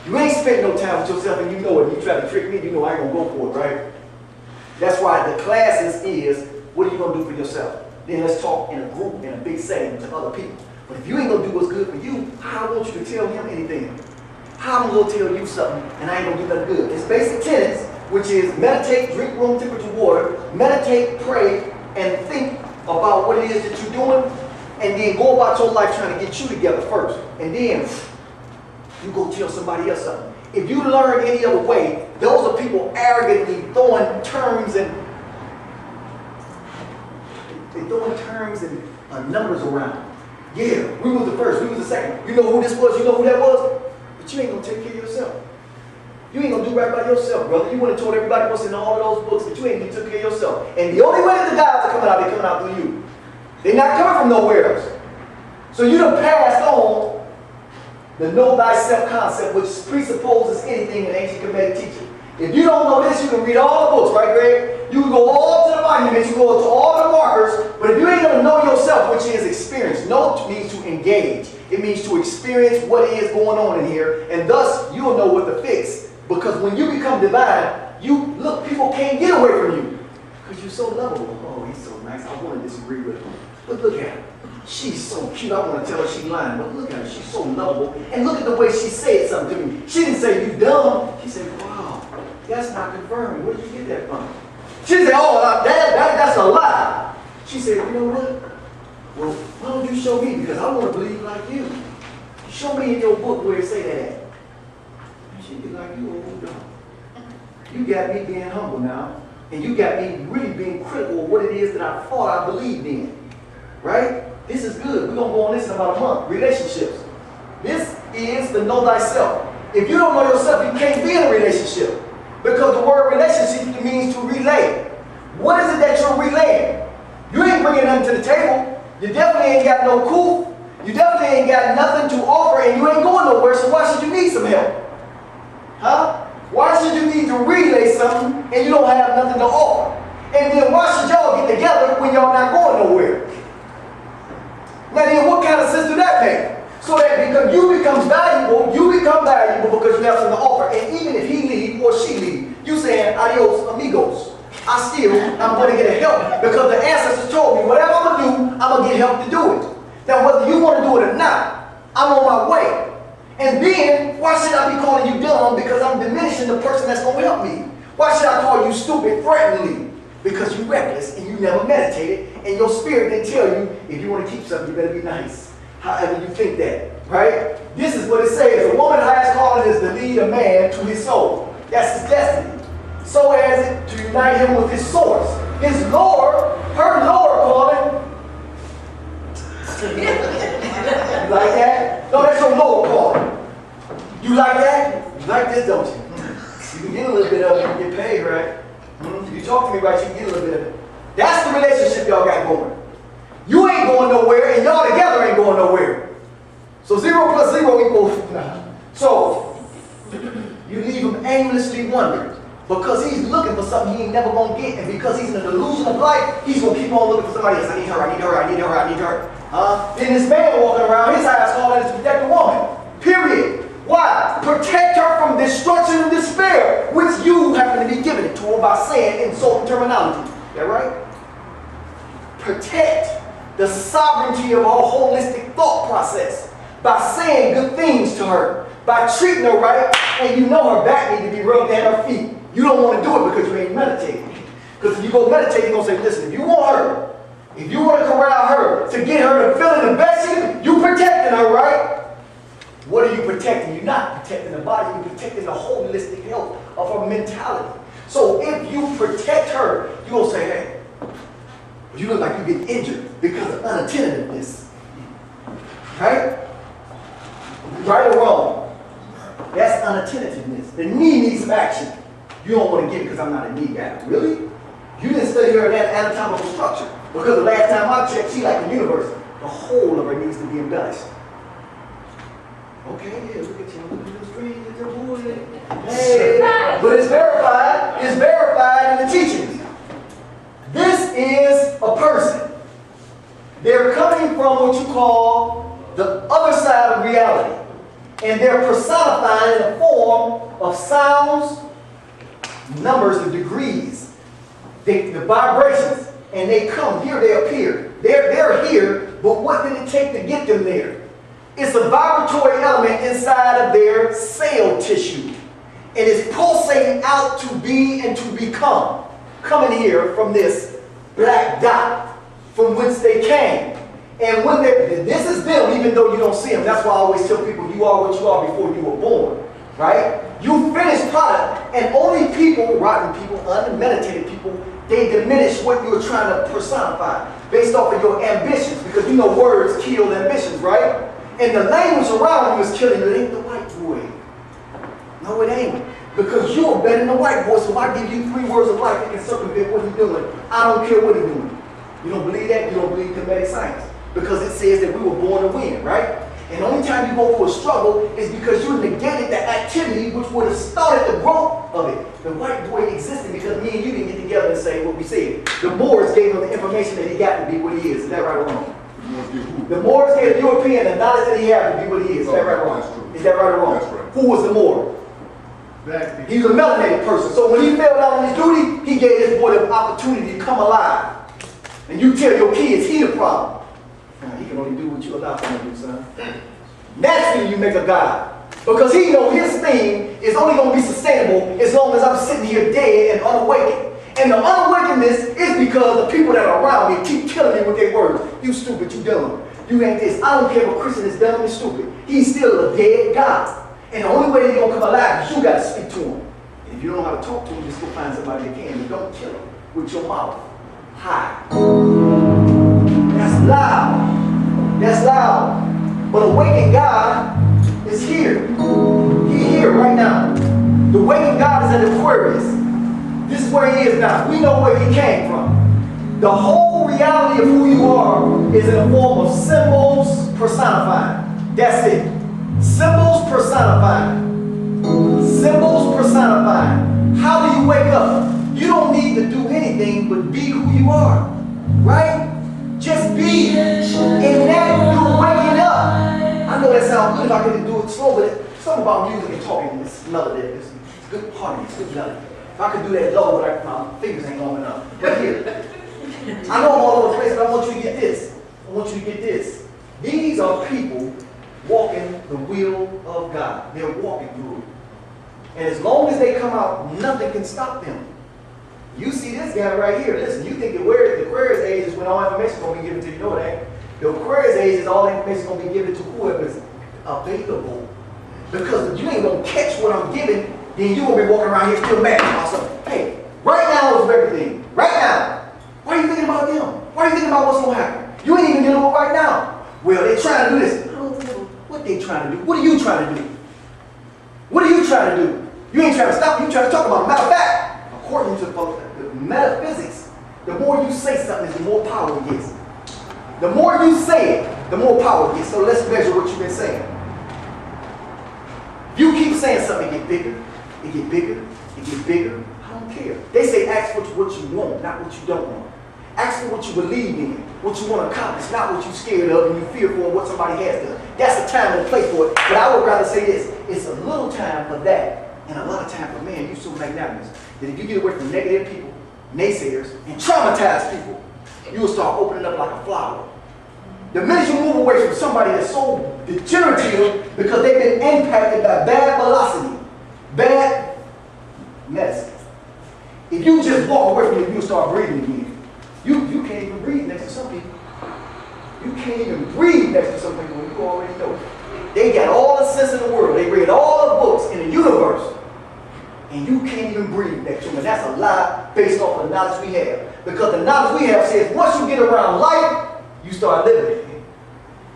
You ain't spend no time with yourself and you know it. You try to trick me, you know I ain't going to go for it, right? That's why the classes is, what are you going to do for yourself? Then let's talk in a group, in a big setting to other people. But if you ain't going to do what's good for you, how I want you to tell him anything? How I'm going to tell you something and I ain't going to do nothing good? It's basic tenets, which is meditate, drink room temperature water, meditate, pray, and think about what it is that you're doing, and then go about your life trying to get you together first. And then you go tell somebody else something. If you learn any other way, those are people arrogantly throwing terms and numbers around. Yeah, we was the first, we was the second. You know who this was, you know who that was? But you ain't gonna take care of yourself. You ain't gonna do right by yourself, brother. You went and told everybody what's in all of those books, but you ain't even took care of yourself. And the only way that the guys are coming out, they're coming out through you. They're not coming from nowhere else. So you done passed on the know thyself concept, which presupposes anything in ancient Kemetic teaching. If you don't know this, you can read all the books, right, Greg? You can go all to the monuments, you go to all the markers, but if you ain't gonna know yourself, which is experience, know means to engage. It means to experience what is going on in here, and thus you'll know what to fix. Because when you become divine, people can't get away from you. Because you're so lovable. Oh, he's so nice. I want to disagree with him. But look at her. She's so cute. I want to tell her she's lying. But look at her. She's so lovable. And look at the way she said something to me. She didn't say, you dumb. She said, wow, that's not confirming. Where did you get that from? She said, oh, that's a lie. She said, you know what? Well, why don't you show me? Because I want to believe like you. Show me in your book where it say that at. And she'd be like, you old dog. You got me being humble now. And you got me really being critical of what it is that I thought I believed in. Right? This is good. We're going to go on this in about a month. Relationships. This is the know thyself. If you don't know yourself, you can't be in a relationship. Because the word relationship means to relay. What is it that you're relaying? You ain't bringing nothing to the table. You definitely ain't got no coup. You definitely ain't got nothing to offer, and you ain't going nowhere, so why should you need some help? Huh? Why should you need to relay something and you don't have nothing to offer? And then why should y'all get together when y'all not going nowhere? Now then, what kind of sense do that make? So that because you become valuable because you have something to offer. And even if he leave or she leave, you saying, adios amigos. I'm going to get help because the ancestors told me whatever I'm going to do, I'm going to get help to do it. Now whether you want to do it or not, I'm on my way. And then, why should I be calling you dumb? Because I'm diminishing the person that's going to help me. Why should I call you stupid threateningly? Because you're reckless and you never meditated and your spirit didn't tell you if you want to keep something, you better be nice. However you think that, right? This is what it says. A woman's highest calling is to lead a man to his soul. That's his destiny. So as it to unite him with his source. His Lord, her Lord calling. You like that? No, that's your Lord calling. You like that? You like this, don't you? You can get a little bit of it, you get paid, right? If you talk to me right, you can get a little bit of it. That's the relationship y'all got going. You ain't going nowhere, and y'all together ain't going nowhere. So 0 plus 0 equals 9. So you leave him aimlessly wondering. Because he's looking for something he ain't never going to get. And because he's in a delusion of life, he's going to keep on looking for somebody else. I need her, I need her, I need her, I need her. Then this man walking around, his highest calling is to protect the woman. Period. Why? Protect her from destruction and despair, which you happen to be giving it to her by saying insulting terminology. Is that right? Protect the sovereignty of her holistic thought process by saying good things to her, by treating her right, and you know her back needs to be rubbed at her feet. You don't want to do it because you ain't meditating. Because if you go meditate, you're going to say, listen, if you want her, if you want to corral her to get her to feel in the best, you protecting her, right? What are you protecting? You're not protecting the body, you're protecting the holistic health of her mentality. So if you protect her, you're going to say, hey, you look like you get injured because of unattentiveness. Right? Right or wrong? That's unattentiveness. The knee needs some action. You don't want to get it because I'm not a knee guy. Really? You didn't study her anatomical structure. Because the last time I checked, she like the universe. The whole of her needs to be embellished. Okay, yeah, look at you. Look at your screen. Look at your boy. Hey, but it's verified. It's verified in the teachings. This is a person. They're coming from what you call the other side of reality. And they're personified in the form of sounds, numbers, and degrees. The vibrations. And they come here, they appear. They're here, but what did it take to get them there? It's a vibratory element inside of their cell tissue. And it's pulsating out to be and to become. Coming here from this black dot from whence they came. And when this is them, even though you don't see them. That's why I always tell people you are what you are before you were born. Right? You finished product. And only people, rotten people, unmeditated people, they diminish what you're trying to personify based off of your ambitions. Because you know words kill ambitions, right? And the language around you is killing you. It ain't the white boy. No, it ain't. Because you're better than the white boy. So if I give you 3 words of life that can circumvent what he's doing, I don't care what he's doing. You don't believe that? You don't believe Kemetic science. Because it says that we were born to win, right? And the only time you go through a struggle is because you negated the activity which would have started the growth of it. The white boy existed because me and you didn't get together and say what we said. The Moors gave him the information that he got to be what he is. Is that right or wrong? The Moors gave the European the knowledge that he had to be what he is. Is that right or wrong? That's true. Is that right or wrong? That's right. Who was the Moor? He was a melanated person. So when he failed out on his duty, he gave this boy the opportunity to come alive. And you tell your kids he the problem. Now, he can only do what you allow him to do, son. Naturally, you make a God. Because he knows his thing is only going to be sustainable as long as I'm sitting here dead and unawakened. And the unawakenness is because the people that are around me keep killing me with their words. You stupid, you dumb. You ain't this. I don't care if a Christian is dumb and stupid. He's still a dead God. And the only way he's going to come alive is you got to speak to him. And if you don't know how to talk to him, just go find somebody that can. But don't kill him with your mouth. Hi. That's loud. That's loud. But awakened God is here. He's here right now. The awakened God is at Aquarius. This is where he is now. We know where he came from. The whole reality of who you are is in the form of symbols personified. That's it. Symbols personified. Symbols personified. How do you wake up? You don't need to do anything but be who you are. Right? Just be. In that, you're waking up. I know that sounds good if I could do it slow, but it's something about music and talking. It's melody. It's good harmony. It's good melody. If I could do that low, but my fingers ain't long enough. But here. I know I'm all over the place, but I want you to get this. I want you to get this. These are people walking the will of God. They're walking through it. And as long as they come out, nothing can stop them. You see this guy right here. Listen, you think the Aquarius age is when all information is going to be given to you. No, it ain't. The Aquarius age is all information is going to be given to whoever is available. Because if you ain't going to catch what I'm giving, then you're going to be walking around here still mad about something. Hey, right now is everything. Right now. Why are you thinking about them? Why are you thinking about what's going to happen? You ain't even dealing with right now. Well, they're trying to do this. I don't know what they trying to do. What are you trying to do? What are you trying to do? You ain't trying to stop. You trying to talk about it. Matter of fact, according to the metaphysics, the more you say something, the more power it gets. The more you say it, the more power it gets. So let's measure what you've been saying. You keep saying something, it get bigger. It get bigger. It get bigger. I don't care. They say ask for what you want, not what you don't want. Ask for what you believe in, what you want to accomplish, not what you're scared of and you fear for what somebody has done. That's the time and place for it. But I would rather say this. It's a little time for that and a lot of time for man. You're so magnanimous that if you get away from negative people, naysayers, and traumatized people, you will start opening up like a flower. The minute you move away from somebody that's so degenerative because they've been impacted by bad velocity, bad medicine. If you just walk away from it, you'll start breathing again. You can't even breathe next to some people. You can't even breathe next to some people when you already know. They got all the sense in the world. They read all the books in the universe. And you can't even breathe next to them. And that's a lie based off of the knowledge we have. Because the knowledge we have says once you get around life, you start living it.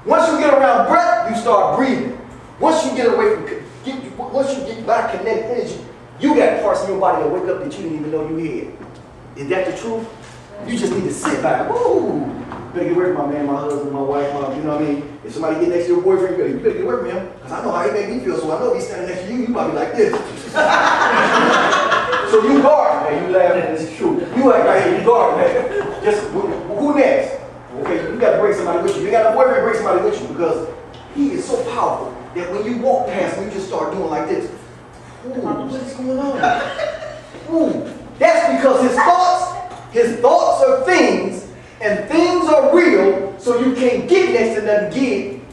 Once you get around breath, you start breathing. Once you get away from, once you get back kinetic energy, you got parts in your body that wake up that you didn't even know you had. Is that the truth? You just need to sit back. Woo! Better get away from my man, my husband, my wife, you know what I mean? If somebody get next to your boyfriend, you better get away from him. Because I know how he make me feel, so I know if he's standing next to you, you might be like this. So you guard, man. You laughing, it's true. You act right here, you guard, man. Just, who next? Okay, you got to bring somebody with you. You got a boyfriend, bring somebody with you because he is so powerful that when you walk past him, you just start doing like this. Ooh, what's going on? Ooh, that's because his thoughts are things, and things are real, so you can't get next to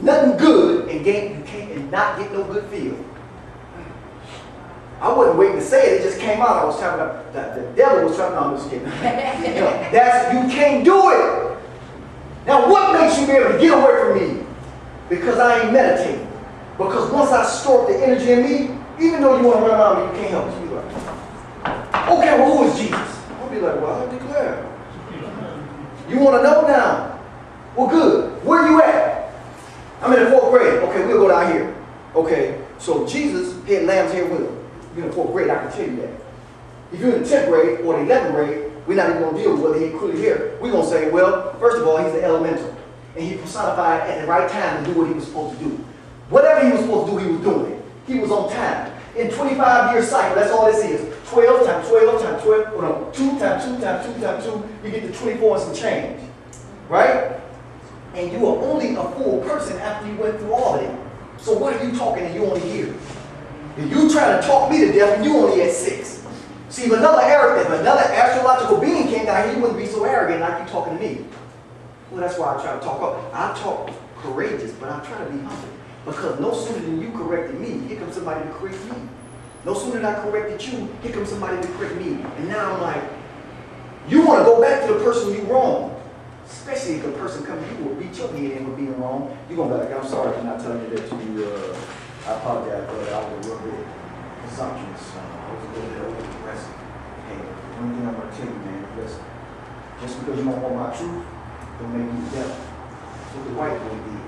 nothing good, and not get no good feel. I wasn't waiting to say it, it just came out. I was talking about the devil was trying to, no, I'm just kidding. You can't do it. Now what makes you be able to get away from me? Because I ain't meditating. Because once I store the energy in me, even though you want to run around me, you can't help it. You be like, okay, well, who is Jesus? I'll be like, well, I declare. You want to know now? Well, good. Where you at? I'm in the 4th grade. Okay, we'll go down here. Okay, so Jesus had lamb's hair with him. You're in the 4th grade, I can tell you that. If you're in the 10th grade or the 11th grade, we're not even going to deal with whether he had curly hair. We're going to say, well, first of all, he's an elemental. and he personified at the right time to do what he was supposed to do. Whatever he was supposed to do, he was doing it. He was on time. In 25-year cycle, that's all this is. 12 times 12 times 12, no, 2 times 2 times 2 times 2, you get to 24 and some change. Right? And you are only a full person after you went through all of it. So why are you talking and you only here? And you trying to talk me to death and you only at 6. See, if another astrological being came down here, he wouldn't be so arrogant like you talking to me. Well, that's why I try to talk up. I talk courageous, but I try to be humble. Because no sooner than you corrected me, here comes somebody to correct me. No sooner than I corrected you, here comes somebody to correct me. And now I'm like, you want to go back to the person you wronged. Especially if a person comes to you will beat your head in for being wrong. You're going to be like, I'm sorry for not telling you that you, I apologize for that. I was a little bit presumptuous. I was a little bit over-aggressive. Hey, one thing I'm going to tell you, man, listen. Just because you don't want my truth, don't make me the devil. That's what the white boy did.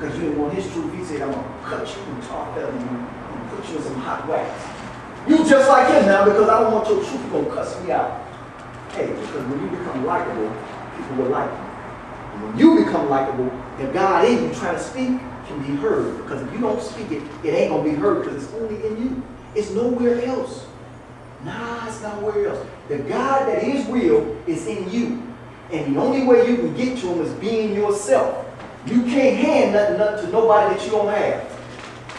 Because you didn't want his truth, he said, I'm going to cut you and tar feather you and put you in some hot wax. You just like him now because I don't want your truth. You're going to cuss me out. Hey, because when you become likable, people will like you. And when you become likable, the God in you trying to speak can be heard. Because if you don't speak it, it ain't going to be heard because it's only in you. It's nowhere else. Nah, it's nowhere else. The God that is real is in you. And the only way you can get to him is being yourself. You can't hand nothing to nobody that you don't have.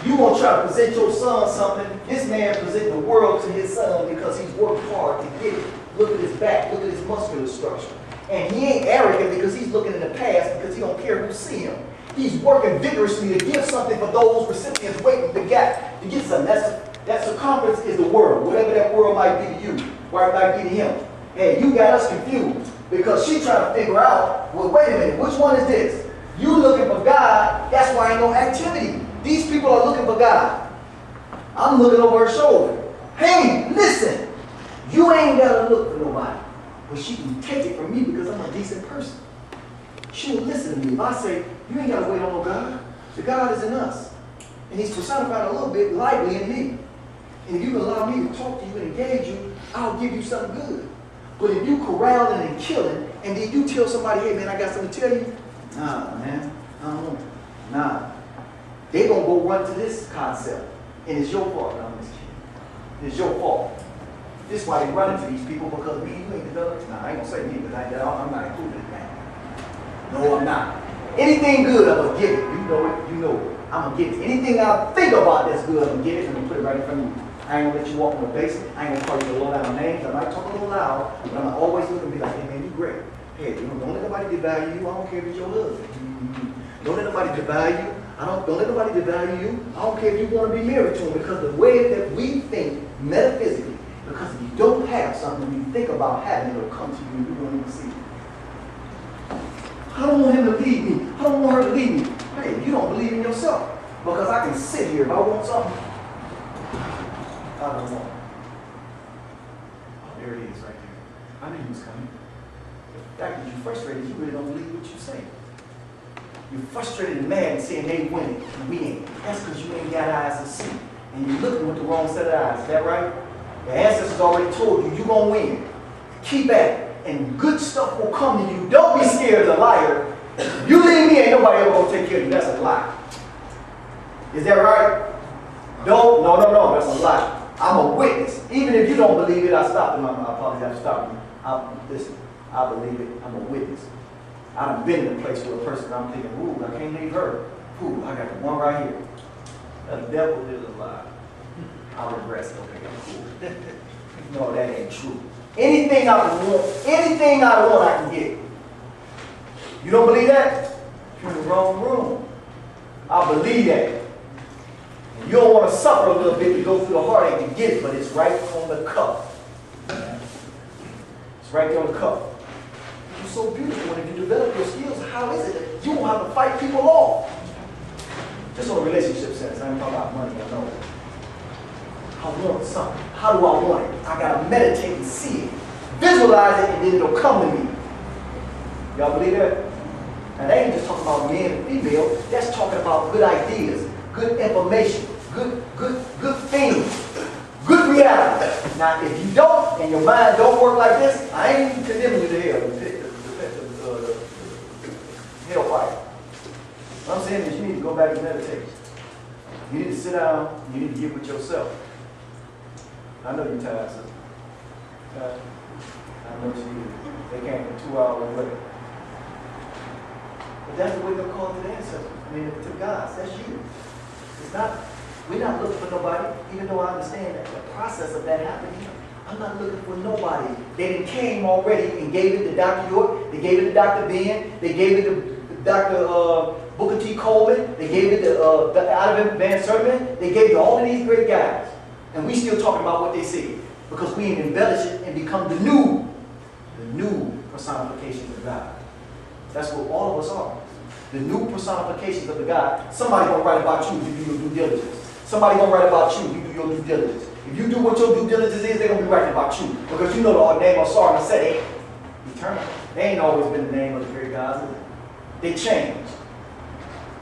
You want to try to present your son something. This man present the world to his son because he's worked hard to get it. Look at his back. Look at his muscular structure. And he ain't arrogant because he's looking in the past because he don't care who see him. He's working vigorously to give something for those recipients waiting to get something. That circumference is the world. Whatever that world might be to you, or it might be to him. Hey, you got us confused because she trying to figure out, well, wait a minute, which one is this? You looking for God, that's why ain't no activity. These people are looking for God. I'm looking over her shoulder. Hey, listen, you ain't got to look for nobody. But she can take it from me because I'm a decent person. She will listen to me. If I say, you ain't got to wait on no God. The God is in us. And he's personified a little bit lively in me. And if you allow me to talk to you and engage you, I'll give you something good. But if you corralling and killing, and then you tell somebody, hey man, I got something to tell you, nah, man, I don't know. Nah. They're going to go run to this concept. And it's your fault, I'm just kidding. It's your fault. This is why they run into these people because me, you ain't developed. Nah, I ain't going to say me, but I'm not included in that. No, I'm not. Anything good, I'm going to give it. You know it. You know it. I'm going to give it. Anything I think about that's good, I'm going to give it and I'm going to put it right in front of you. I ain't going to let you walk in the basement. I ain't going to call you the low down names. I might talk a little loud, but I'm always going to be like, hey man, you great. Hey, don't let nobody devalue you. I don't care if it's your husband. Don't let nobody devalue you. Don't let nobody devalue you. I don't care if you want to be married to him because the way that we think metaphysically, because if you don't have something, you think about having it, it'll come to you and you won't even see it. I don't want him to lead me. I don't want her to lead me. Hey, you don't believe in yourself. Because I can sit here if I want something. I don't want it. Oh, there it is right there. I knew he was coming. The fact that you're frustrated, you really don't believe what you say. You're frustrated and mad and saying they winning and we ain't. That's because you ain't got eyes to see. And you're looking with the wrong set of eyes. Is that right? The ancestors already told you, you're going to win. Keep at it. And good stuff will come to you. Don't be scared of the liar. You leave me, ain't nobody ever going to take care of you. That's a lie. Is that right? No, that's a lie. I'm a witness. Even if you don't believe it, I stopped him. I apologize for stopping you. Listen, I believe it. I'm a witness. I've been in a place where a person I'm thinking, ooh, I can't leave her. Ooh, I got the one right here. The devil is a lie. I regress. Okay, I'm cool. No, that ain't true. Anything I want, I can get. You don't believe that? You're in the wrong room. I believe that. You don't want to suffer a little bit to go through the heartache to get it, but it's right on the cup. It's right there on the cup. You're so beautiful, and if you develop your skills, how is it that you don't have to fight people off? Just on a relationship sense, I ain't talking about money, I know. I want something. How do I want it? I gotta meditate and see it. Visualize it, and then it'll come to me. Y'all believe that? And they ain't just talking about men and female, that's talking about good ideas, good information, good things, good reality. Now, if you don't, and your mind don't work like this, I ain't condemning you to hell, hellfire. What I'm saying is you need to go back and meditate. You need to sit down, you need to get with yourself. I know you're tired, sister. Tired? I know she is. They came from 2 hours away. But that's the way they're called to the ancestors. I mean, to God. That's you. It's not, we're not looking for nobody, even though I understand that the process of that happening. I'm not looking for nobody. They done came already and gave it to Dr. York, they gave it to Dr. Ben, they gave it to Dr. Booker T. Coleman, they gave it to Oliver Van Sermon, they gave it to all of these great guys. And we still talking about what they said. Because we embellish it and become the new personifications of God. That's what all of us are. The new personifications of the God. Somebody gonna write about you if you do your due diligence. Somebody gonna write about you if you do your due diligence. If you do what your due diligence is, they're gonna be writing about you. Because you know the name of Sarah said ain't eternal. They ain't always been the name of the great gods. They changed.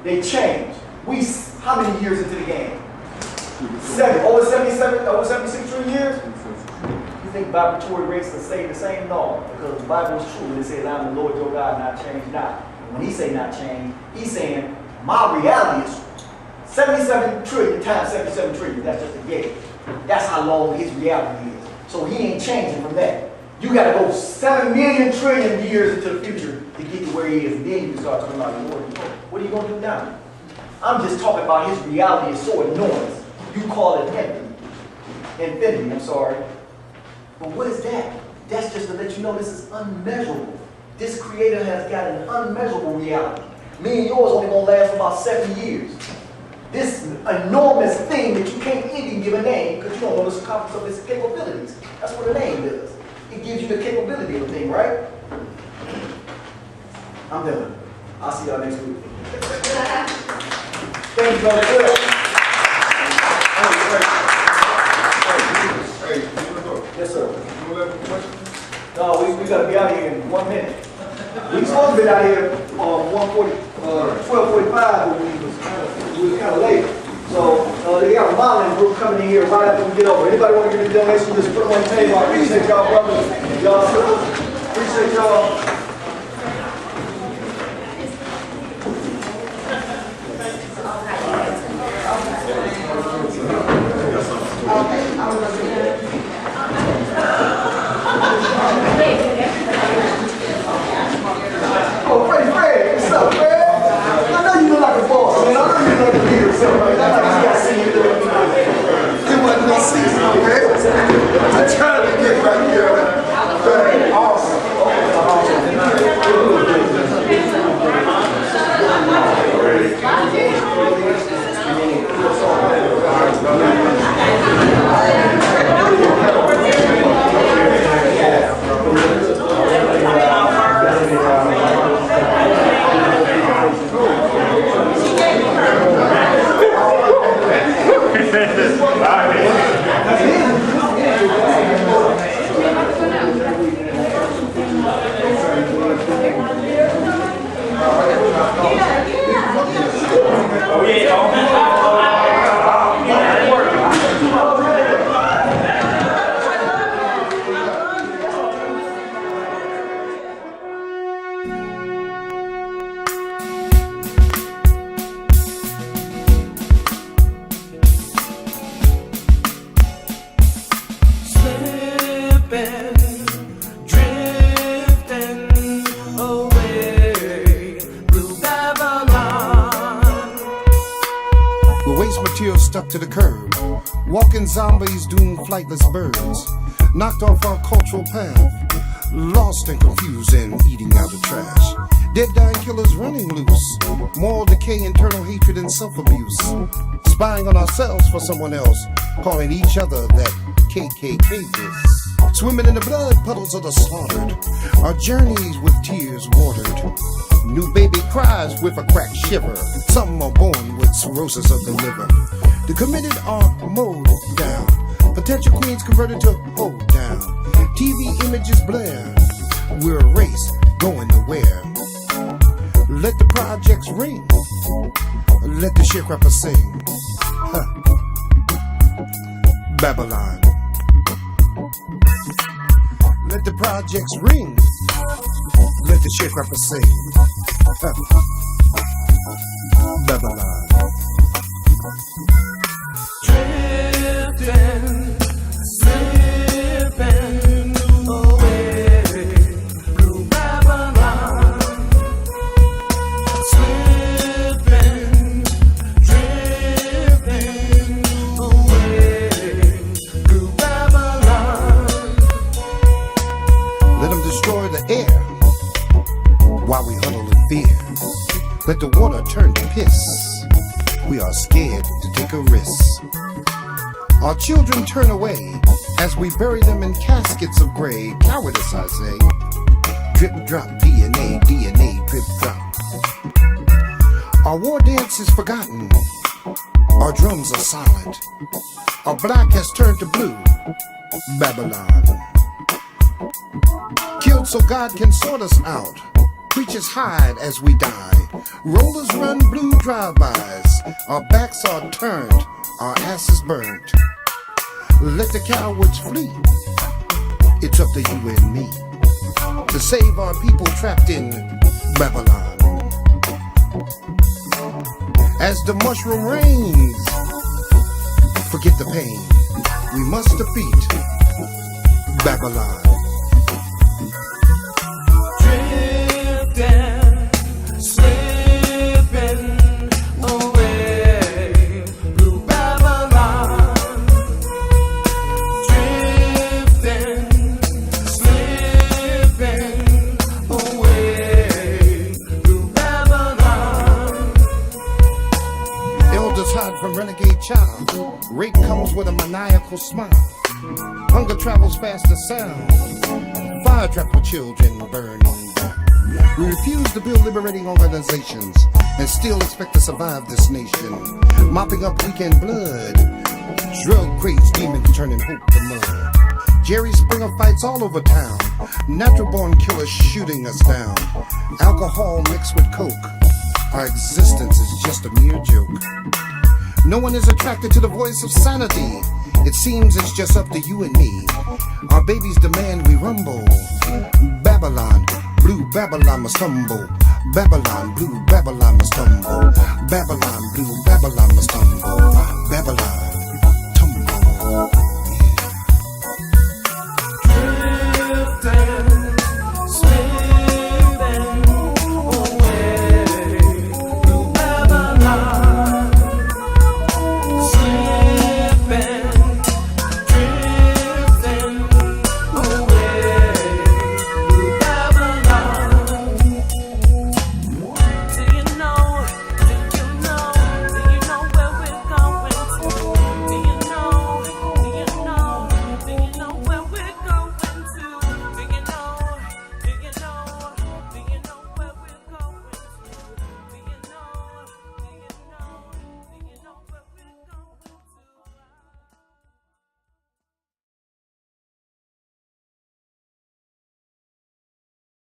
They changed. We, how many years into the game? Over 76 trillion years? You think vibratory rates will stay the same? No, because the Bible is true. It says, I'm the Lord your God, not change not. And when he say not change, he's saying, my reality is 77 trillion times 77 trillion. That's just a gauge. That's how long his reality is. So he ain't changing from that. You got to go 7 million trillion years into the future to get to where he is. And then you can start talking about the Lord. What are you going to do now? I'm just talking about his reality is so enormous. You call it infinity, I'm sorry. But what is that? That's just to let you know this is unmeasurable. This creator has got an unmeasurable reality. Me and yours only going to last for about 70 years. This enormous thing that you can't even give a name because you don't know the circumference of its capabilities. That's what a name does. It gives you the capability of a thing, right? I'm done. I'll see y'all next week. Thank you, brother. Hey, Yes, sir. you want to question? No, we got to be out here in 1 minute. We supposed to be out here on 12:45, but we was kind of late. So they got a modeling group coming in here right after we get over. Anybody want to give a donation? Just put them on the table. I appreciate y'all, brothers. Y'all appreciate y'all. Oh, Freddie, what's up, Fred? I know you look like a boss, man. I know you look like a leader or something, right? That's like you got to see you doing it. It wasn't no season, okay? I'm trying to get right here. Awesome. Stuck to the curb, walking zombies, doomed flightless birds, knocked off our cultural path, lost and confused and eating out the trash. Dead, dying killers running loose, moral decay, internal hatred and self-abuse, spying on ourselves for someone else, calling each other that KKK. Swimming in the blood puddles of the slaughtered, our journeys with tears watered. New baby cries with a cracked shiver. Some are born with cirrhosis of the liver. The committed are mowed down. Potential queens converted to hold down. TV images blare. We're a race going nowhere. Let the projects ring. Let the sharecropper sing. Huh. Babylon. Let the projects ring. Let the sharecropper sing. Huh. Babylon. Drifting, slipping away through Babylon. Slipping, drifting away through Babylon. Let them destroy the air while we huddle in fear. Let the water turn to piss. We are scared to take a risk. Our children turn away as we bury them in caskets of gray. Cowardice, I say. Drip drop, DNA, DNA, drip drop. Our war dance is forgotten. Our drums are silent. Our black has turned to blue. Babylon. Killed so God can sort us out. Preachers hide as we die. Rollers run blue drive-bys. Our backs are turned. Our asses burnt. Let the cowards flee. It's up to you and me to save our people trapped in Babylon. As the mushroom rains, forget the pain. We must defeat Babylon. Drifting, slipping away through Babylon. Drifting, slipping away through Babylon. Elders hide from renegade child. Rape comes with a maniacal smile. Hunger travels fast as sound. Fire trap for children burning down. We refuse to build liberating organizations and still expect to survive this nation. Mopping up weekend blood. Drug crazed demons turning hope to mud. Jerry Springer fights all over town. Natural born killers shooting us down. Alcohol mixed with coke. Our existence is just a mere joke. No one is attracted to the voice of sanity. It seems it's just up to you and me. Our babies demand we rumble. Babylon, blue Babylon must tumble. Babylon, blue Babylon must tumble. Babylon, blue Babylon must tumble. Babylon.